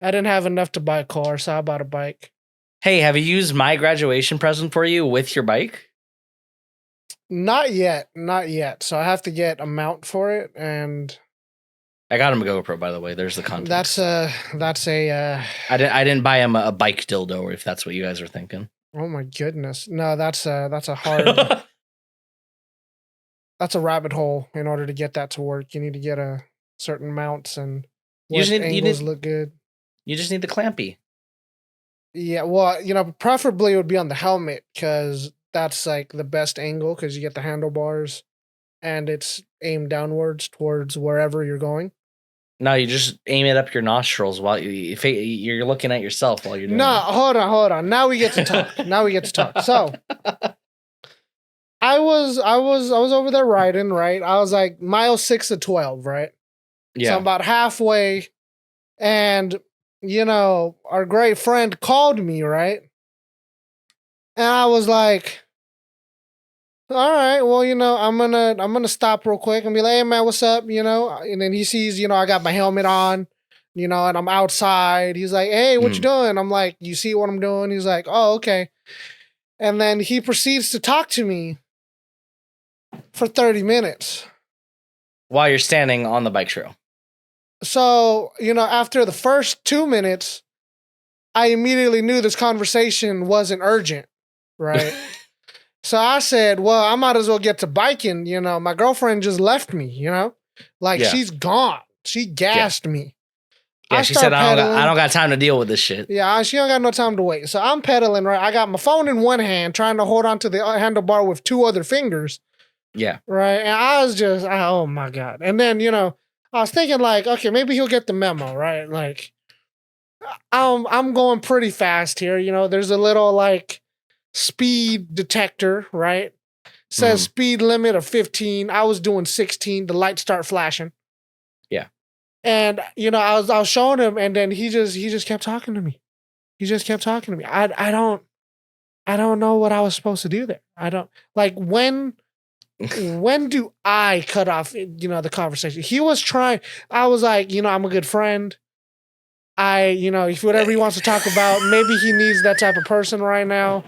I didn't have enough to buy a car, so I bought a bike. Hey, have you used my graduation present for you with your bike? Not yet. So I have to get a mount for it, and I got him a GoPro, by the way. There's the context. That's a. I didn't buy him a bike dildo, if that's what you guys are thinking. Oh my goodness! No, that's a hard. That's a rabbit hole. In order to get that to work, you need to get a certain mounts and angles look good. You just need the clampy. Yeah, well, you know, preferably it would be on the helmet because that's like the best angle because you get the handlebars and it's aimed downwards towards wherever you're going. No, you just aim it up your nostrils while you're looking at yourself while you're doing it. No, hold on. Now we get to talk. So I was over there riding, right? I was like mile 6 of 12, right? Yeah. So I'm about halfway, and you know, our great friend called me, right? And I was like, all right, well, you know, I'm gonna stop real quick and be like, hey man, what's up? You know, and then he sees, you know, I got my helmet on, you know, and I'm outside. He's like, hey, what you doing? I'm like, you see what I'm doing? He's like, oh, okay. And then he proceeds to talk to me for 30 minutes. While you're standing on the bike trail. So, you know, after the first 2 minutes, I immediately knew this conversation wasn't urgent, right? So I said, well, I might as well get to biking. You know, my girlfriend just left me, you know, like she's gone. She gassed me. Yeah, she said, I don't got time to deal with this shit. Yeah, she don't got no time to wait. So I'm pedaling, right? I got my phone in one hand, trying to hold on to the handlebar with 2 other fingers. Yeah. Right. And I was just, oh my God. And then, you know, I was thinking like, okay, maybe he'll get the memo, right? Like, I'm going pretty fast here. You know, there's a little like speed detector, right? Says speed limit of 15. I was doing 16. The lights start flashing. Yeah. And you know, I was showing him, and then he just kept talking to me. He just kept talking to me. I don't know what I was supposed to do there. I don't like when do I cut off, you know, the conversation? He was trying. I was like, you know, I'm a good friend. You know, if whatever he wants to talk about, maybe he needs that type of person right now.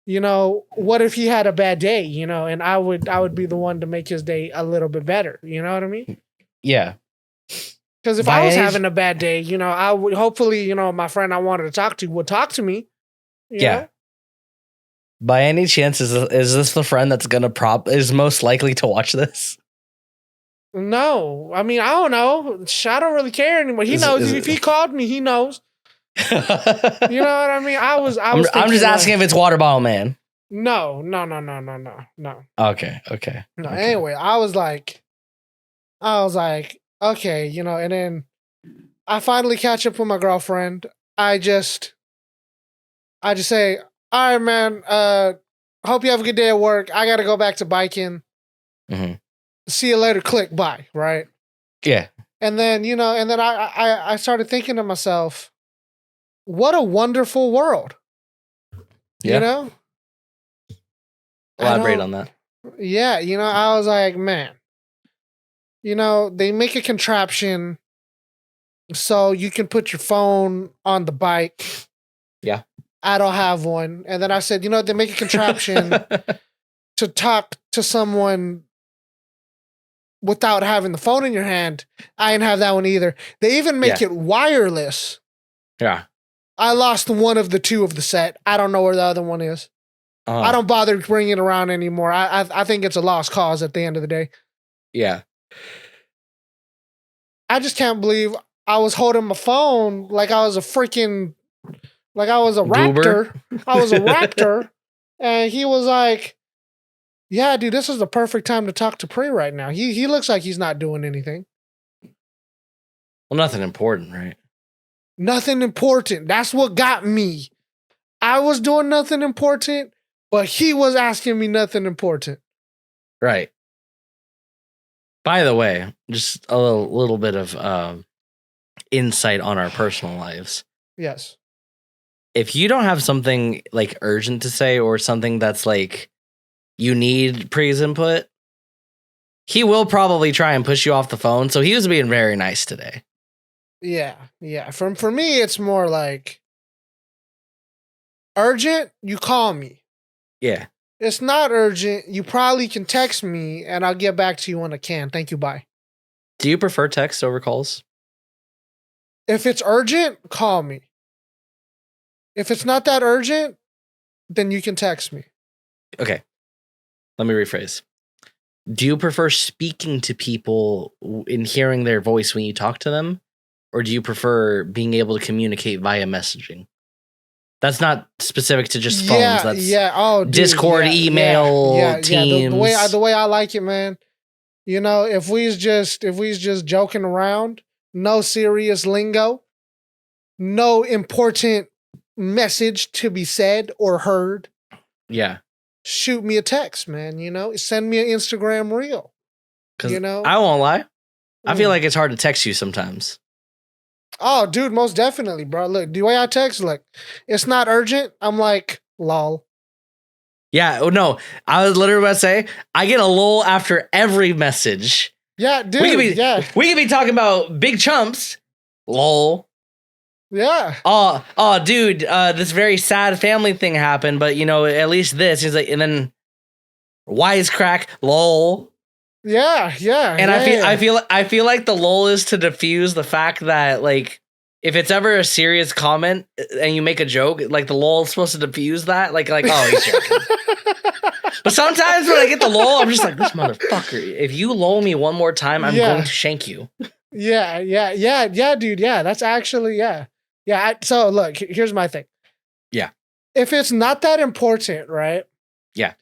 You know, what if he had a bad day, you know, and I would be the one to make his day a little bit better. You know what I mean? Yeah. Because if I was having a bad day, you know, I would hopefully, you know, my friend I wanted to talk to would talk to me. You know? By any chance, is this the friend that's is most likely to watch this? No, I mean, I don't know. I don't really care anymore. He knows. If he called me, he knows. You know what I mean? I'm just asking if it's Water Bottle Man. No. Okay. No. Anyway, I was like, okay, you know, and then I finally catch up with my girlfriend. I just say, all right, man, hope you have a good day at work. I got to go back to biking. Mm-hmm. See you later. Click. Bye. Right. Yeah. And then, you know, I started thinking to myself, what a wonderful world. Yeah. You know? Elaborate on that. Yeah. You know, I was like, man, you know, they make a contraption so you can put your phone on the bike. Yeah. I don't have one. And then I said, you know, they make a contraption to talk to someone without having the phone in your hand. I didn't have that one either. They even make it wireless. Yeah. I lost one of the 2 of the set. I don't know where the other one is. I don't bother bringing it around anymore. I think it's a lost cause at the end of the day. Yeah. I just can't believe I was holding my phone like I was a raptor. I was a raptor. And he was like, yeah, dude, this is the perfect time to talk to Pree right now. He looks like he's not doing anything. Well, nothing important, right? Nothing important. That's what got me. I was doing nothing important, but he was asking me nothing important. Right. By the way, just a little bit of insight on our personal lives. Yes. If you don't have something like urgent to say or something that's like you need Pree's input, he will probably try and push you off the phone. So he was being very nice today. Yeah. For me, it's more like urgent, you call me. Yeah. It's not urgent. You probably can text me and I'll get back to you when I can. Thank you. Bye. Do you prefer text over calls? If it's urgent, call me. If it's not that urgent, then you can text me. Okay. Let me rephrase. Do you prefer speaking to people and hearing their voice when you talk to them? Or do you prefer being able to communicate via messaging? That's not specific to just phones. That's Oh, dude, Discord, email, Teams. The way I like it, man. You know, if we's just joking around, no serious lingo, no important message to be said or heard. Yeah. Shoot me a text, man. You know, send me an Instagram reel. You know, I won't lie. I feel like it's hard to text you sometimes. Oh, dude, most definitely, bro. Look, the way I text, look, it's not urgent. I'm like, lol. Yeah, no, I was literally about to say, I get a lol after every message. Yeah, dude, we could be talking about Big Chumps. Lol. Yeah. Oh, dude, this very sad family thing happened, but you know, at least this. He's like, and then wisecrack, lol. Yeah. And I feel like the lol is to diffuse the fact that like if it's ever a serious comment and you make a joke, like the lol is supposed to diffuse that. Like oh, he's joking. But sometimes when I get the lol, I'm just like, this motherfucker. If you lol me one more time, I'm going to shank you. Yeah, dude. Yeah, that's actually yeah. So look, here's my thing. Yeah. If it's not that important, right? Yeah.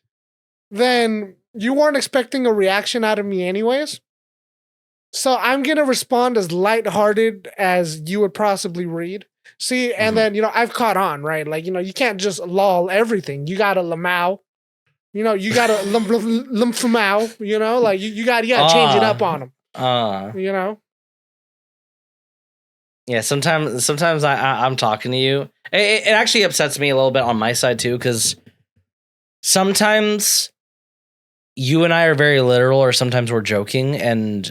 Then you weren't expecting a reaction out of me anyways. So I'm going to respond as lighthearted as you would possibly read. See, and then, you know, I've caught on, right? Like, you know, you can't just lol everything. You got to lamau. You know, you got to lumfamau, you know? Like, you got to change it up on them. You know? Yeah, sometimes I'm talking to you. It actually upsets me a little bit on my side too, because sometimes you and I are very literal, or sometimes we're joking, and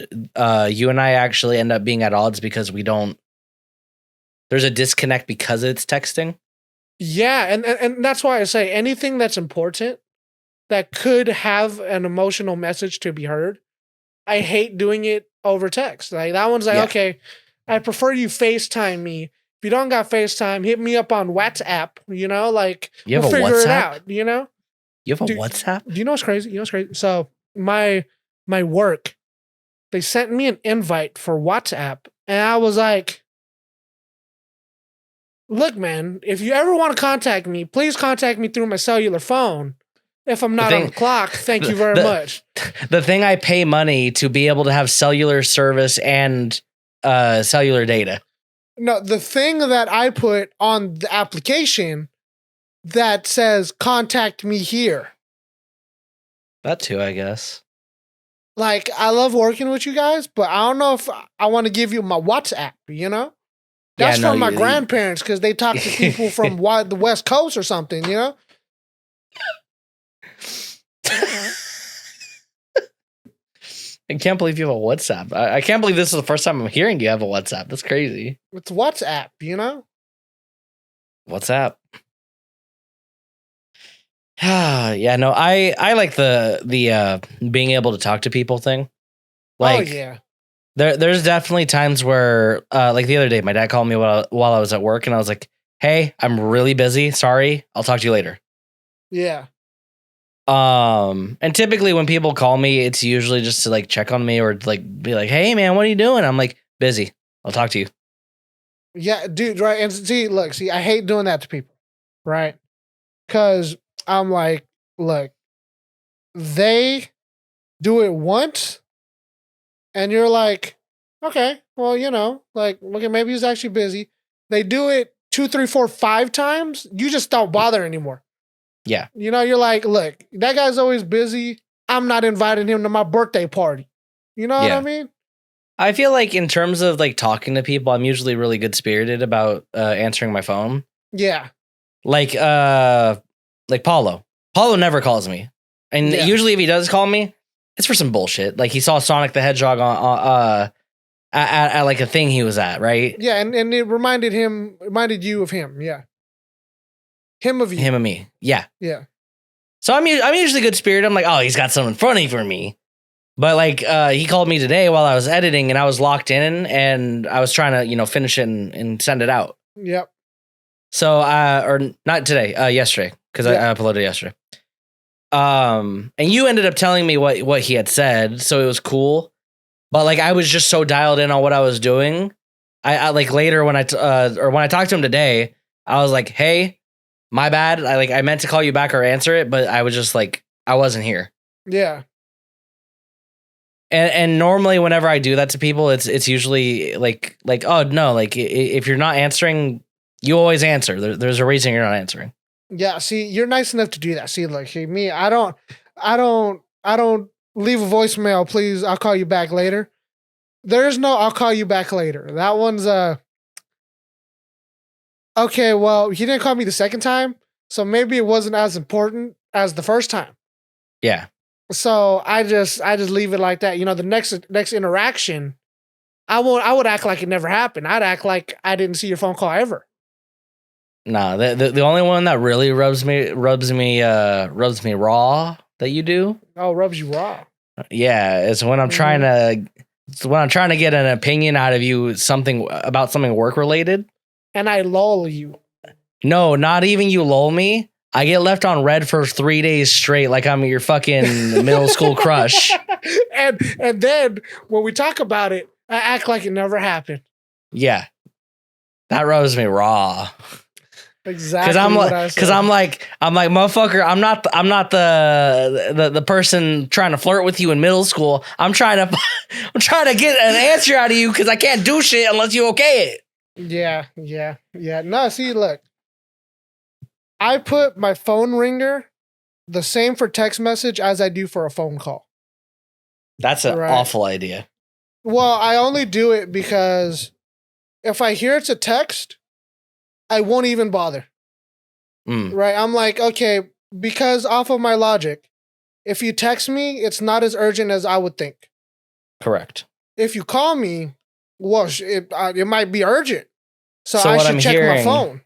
you and I actually end up being at odds because there's a disconnect because it's texting. Yeah, and that's why I say anything that's important that could have an emotional message to be heard, I hate doing it over text. Like that one's like, okay, I prefer you FaceTime me. If you don't got FaceTime, hit me up on WhatsApp, you know, like we'll figure it out, you know? You have a WhatsApp? Do you know what's crazy? So my work, they sent me an invite for WhatsApp, and I was like, look, man, if you ever want to contact me, please contact me through my cellular phone. If I'm not on the clock, thank you very much. The thing I pay money to be able to have cellular service and cellular data. No, the thing that I put on the application that says contact me here. That too, I guess. Like, I love working with you guys, but I don't know if I want to give you my WhatsApp, you know? That's from my grandparents because they talk to people from the West Coast or something, you know? I can't believe you have a WhatsApp. I can't believe this is the first time I'm hearing you have a WhatsApp. That's crazy. It's WhatsApp, you know? WhatsApp. Yeah, no, I like the being able to talk to people thing. Like, oh yeah. There's definitely times where like the other day, my dad called me while I was at work, and I was like, "Hey, I'm really busy. Sorry, I'll talk to you later." Yeah. And typically when people call me, it's usually just to like check on me or like be like, "Hey man, what are you doing?" I'm like, Busy. I'll talk to you. Yeah, dude, right. And see, I hate doing that to people, right? Because I'm like, look, they do it once, and you're like, okay, well, like, okay, maybe he's actually busy. They do it 2, 3, 4, 5 times. You just don't bother anymore. Yeah. You're like, look, that guy's always busy. I'm not inviting him to my birthday party. You know what I mean? I feel like in terms of like talking to people, I'm usually really good spirited about answering my phone. Yeah. Like Paulo. Paulo never calls me. And usually if he does call me, it's for some bullshit. Like he saw Sonic the Hedgehog on at like a thing he was at, right? Yeah, and it reminded you of him, yeah. Him of you. Him and me. Yeah. Yeah. So I'm usually good spirited. I'm like, oh, he's got something funny for me. But like he called me today while I was editing and I was locked in and I was trying to, finish it and send it out. Yep. So or not today, yesterday, because I uploaded yesterday. And you ended up telling me what he had said, so it was cool. But like I was just so dialed in on what I was doing. I like later when I talked to him today, I was like, hey, my bad. I meant to call you back or answer it, but I was just like, I wasn't here. Yeah. And normally whenever I do that to people, it's usually like oh no, like if you're not answering, you always answer. There's a reason you're not answering. Yeah, see, you're nice enough to do that. See, like me, I don't leave a voicemail, please. I'll call you back later. There's no I'll call you back later. That one's okay, well, he didn't call me the second time, so maybe it wasn't as important as the first time. Yeah. So I just leave it like that. The next interaction, I would act like it never happened. I'd act like I didn't see your phone call ever. No, the only one that really rubs me raw that you do. Oh, rubs you raw. Yeah, it's when I'm trying to get an opinion out of you about something work related. And I lull you. No, not even you lull me. I get left on red for 3 days straight, like I'm your fucking middle school crush. And then when we talk about it, I act like it never happened. Yeah, that rubs me raw. Exactly. Because I'm like, motherfucker, I'm not the person trying to flirt with you in middle school. I'm trying to get an answer out of you because I can't do shit unless you okay it. Yeah. No, see, look. I put my phone ringer the same for text message as I do for a phone call. That's an awful idea. Well, I only do it because if I hear it's a text, I won't even bother. Right? I'm like, okay, because off of my logic, if you text me, it's not as urgent as I would think. Correct. If you call me, well, it might be urgent. So I should check my phone.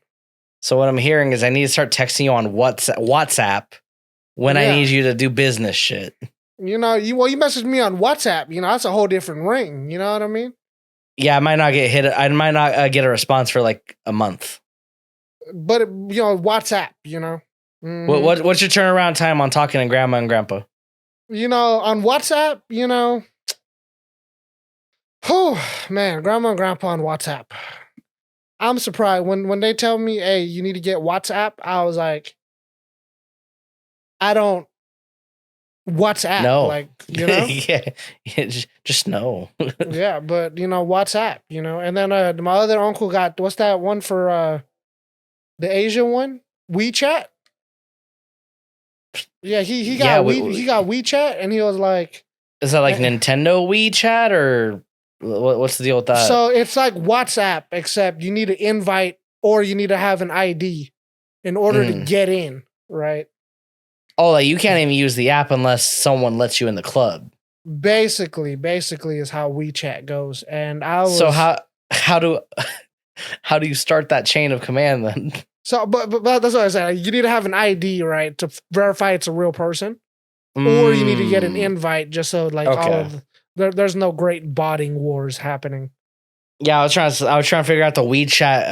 So what I'm hearing is I need to start texting you on WhatsApp when I need you to do business shit. You message me on WhatsApp. That's a whole different ring. You know what I mean? Yeah, I might not get hit. I might not get a response for like a month. But WhatsApp. Mm-hmm. What's your turnaround time on talking to grandma and grandpa? On WhatsApp. Man, grandma and grandpa on WhatsApp. I'm surprised when they tell me, hey, you need to get WhatsApp. I was like, I don't WhatsApp. No. Yeah, just no. Yeah, but WhatsApp, and then my other uncle got, what's that one for the Asian one? WeChat. Yeah, he got he got WeChat, and he was like, is that like Nintendo WeChat or what's the deal with that? So it's like WhatsApp, except you need to invite or you need to have an ID in order to get in, right? Oh, like you can't even use the app unless someone lets you in the club. Basically is how WeChat goes. And I was, so how do you start that chain of command then? So, but that's what I said. You need to have an ID, right, to verify it's a real person, or you need to get an invite just so there's no great botting wars happening. Yeah, I was trying to figure out the WeChat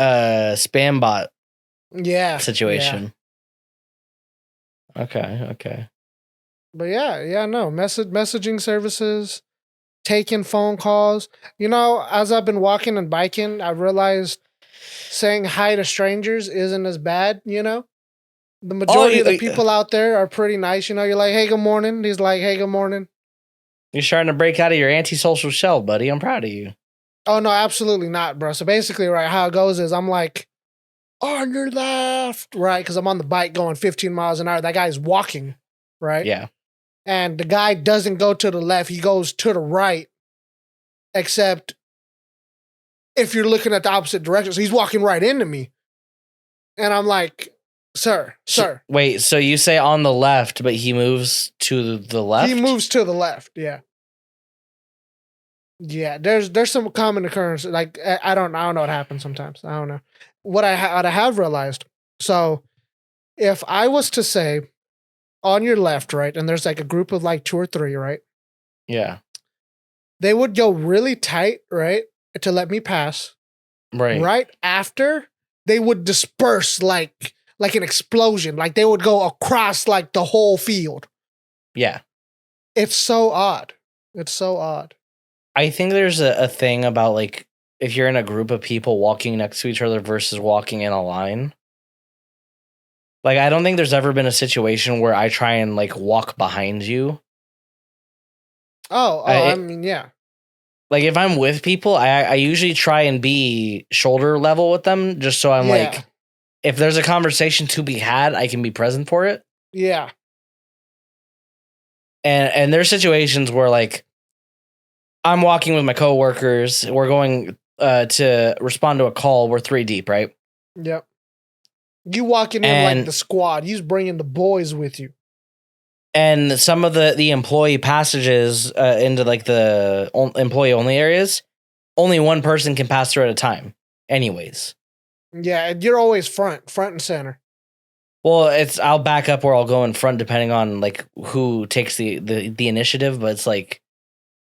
spam bot. Yeah. Situation. Yeah. Okay. But no messaging services. taking phone calls. You know, as I've been walking and biking, I realized saying hi to strangers isn't as bad, you know? The majority of the people out there are pretty nice. You know, you're like, hey, good morning. He's like, hey, good morning. You're starting to break out of your antisocial shell, buddy. I'm proud of you. Oh, no, absolutely not, bro. So basically, right, how it goes is I'm like, on your left, right? Because I'm on the bike going 15 miles an hour. That guy's walking, right? Yeah. And the guy doesn't go to the left. He goes to the right, except if you're looking at the opposite direction. So he's walking right into me. And I'm like, sir. Wait, so you say on the left, but he moves to the left? He moves to the left, yeah. Yeah, there's some common occurrence. Like, I don't know what happens sometimes. I don't know. What I have realized. So if I was to say on your left, right, and there's like a group of like 2 or 3, right? Yeah. They would go really tight, right, to let me pass. Right. Right after, they would disperse like an explosion. Like they would go across like the whole field. Yeah. It's so odd. It's so odd. I think there's a thing about like if you're in a group of people walking next to each other versus walking in a line. Like I don't think there's ever been a situation where I try and like walk behind you. I mean, yeah. Like if I'm with people, I usually try and be shoulder level with them just so I'm like, if there's a conversation to be had, I can be present for it. Yeah. And there's situations where like I'm walking with my coworkers, we're going to respond to a call, we're 3 deep, right? Yep. You walking in like the squad, you's bringing the boys with you. And some of the employee passages into like the employee only areas, only one person can pass through at a time anyways. Yeah, and you're always front and center. Well, I'll back up or I'll go in front depending on like who takes the initiative, but it's like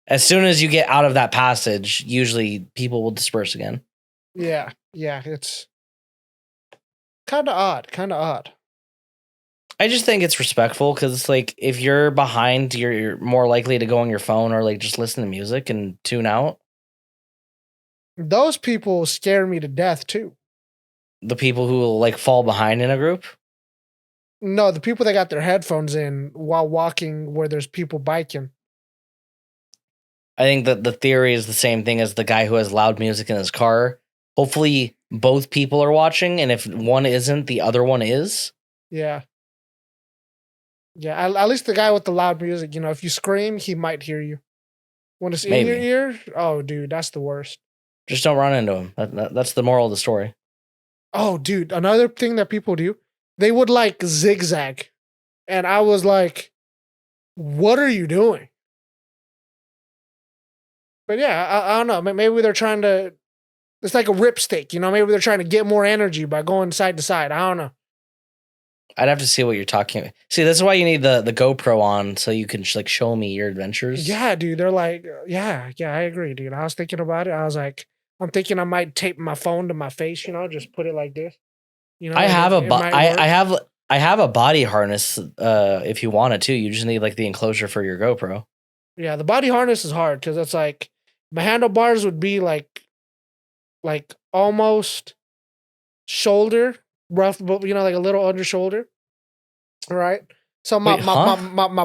as soon as you get out of that passage, usually people will disperse again. Yeah, it's kind of odd. I just think it's respectful because it's like if you're behind, you're more likely to go on your phone or like just listen to music and tune out. Those people scare me to death too. The people who will like fall behind in a group? No, the people that got their headphones in while walking where there's people biking. I think that the theory is the same thing as the guy who has loud music in his car. Hopefully both people are watching, and if one isn't, the other one is. Yeah. Yeah, at least the guy with the loud music, you know, if you scream, he might hear you. When it's in your ear, oh, dude, that's the worst. Just don't run into him. That's the moral of the story. Oh, dude, another thing that people do, they would like zigzag. And I was like, what are you doing? But yeah, I don't know. Maybe they're trying to, it's like a ripstick, you know, maybe they're trying to get more energy by going side to side. I don't know. I'd have to see what you're talking about. See, this is why you need the GoPro on so you can like show me your adventures. Yeah, dude. They're like, yeah, I agree, dude. I was thinking about it. I was like, I'm thinking I might tape my phone to my face, you know, just put it like this. You know, I have I have a body harness if you want it to. You just need like the enclosure for your GoPro. Yeah, the body harness is hard because it's like my handlebars would be like almost shoulder rough, but you know, like a little under shoulder. All right. So my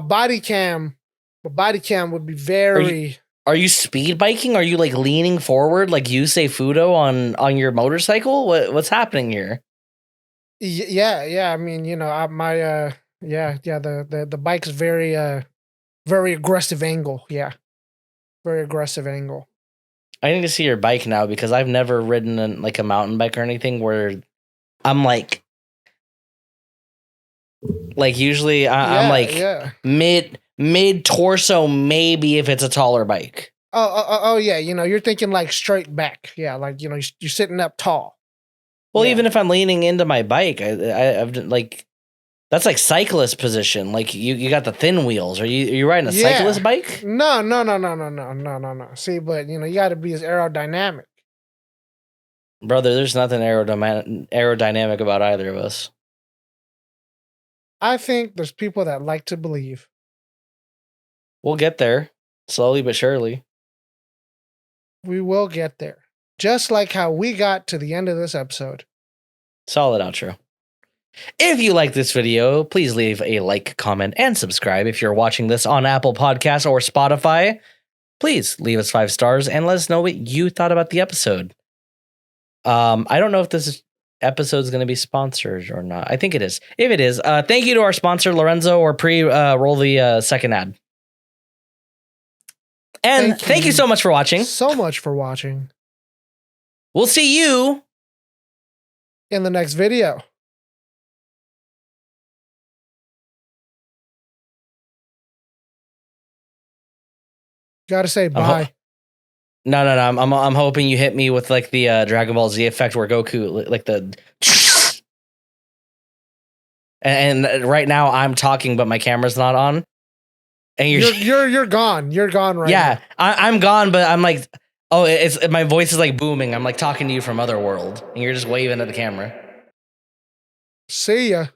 body cam would be very. Are you speed biking? Are you like leaning forward like you say Fudo on your motorcycle? What's happening here? Yeah. I mean, you know, the bike's very aggressive angle. Yeah, very aggressive angle. I need to see your bike now because I've never ridden like a mountain bike or anything where I'm like usually I'm like mid torso maybe if it's a taller bike. Oh yeah, you know, you're thinking like straight back. Yeah, like, you know, you're sitting up tall. Well, even if I'm leaning into my bike, I've like that's like cyclist position. Like you got the thin wheels. Are you riding a cyclist bike? No. See, but you know, you got to be as aerodynamic. Brother, there's nothing aerodynamic about either of us. I think there's people that like to believe. We'll get there slowly but surely. We will get there. Just like how we got to the end of this episode. Solid outro. If you like this video, please leave a like, comment, and subscribe. If you're watching this on Apple Podcasts or Spotify, please leave us 5 stars and let us know what you thought about the episode. I don't know if this episode is going to be sponsored or not. I think it is. If it is, thank you to our sponsor, Lorenzo or Pree. Roll the second ad. And thank you so much for watching. So much for watching. We'll see you in the next video. Gotta say bye. No. I'm hoping you hit me with like the Dragon Ball Z effect where Goku like the. And right now I'm talking, but my camera's not on. And you're gone. You're gone right now. Yeah, I'm gone, but I'm like, oh, it's my voice is like booming. I'm like talking to you from Otherworld, and you're just waving at the camera. See ya.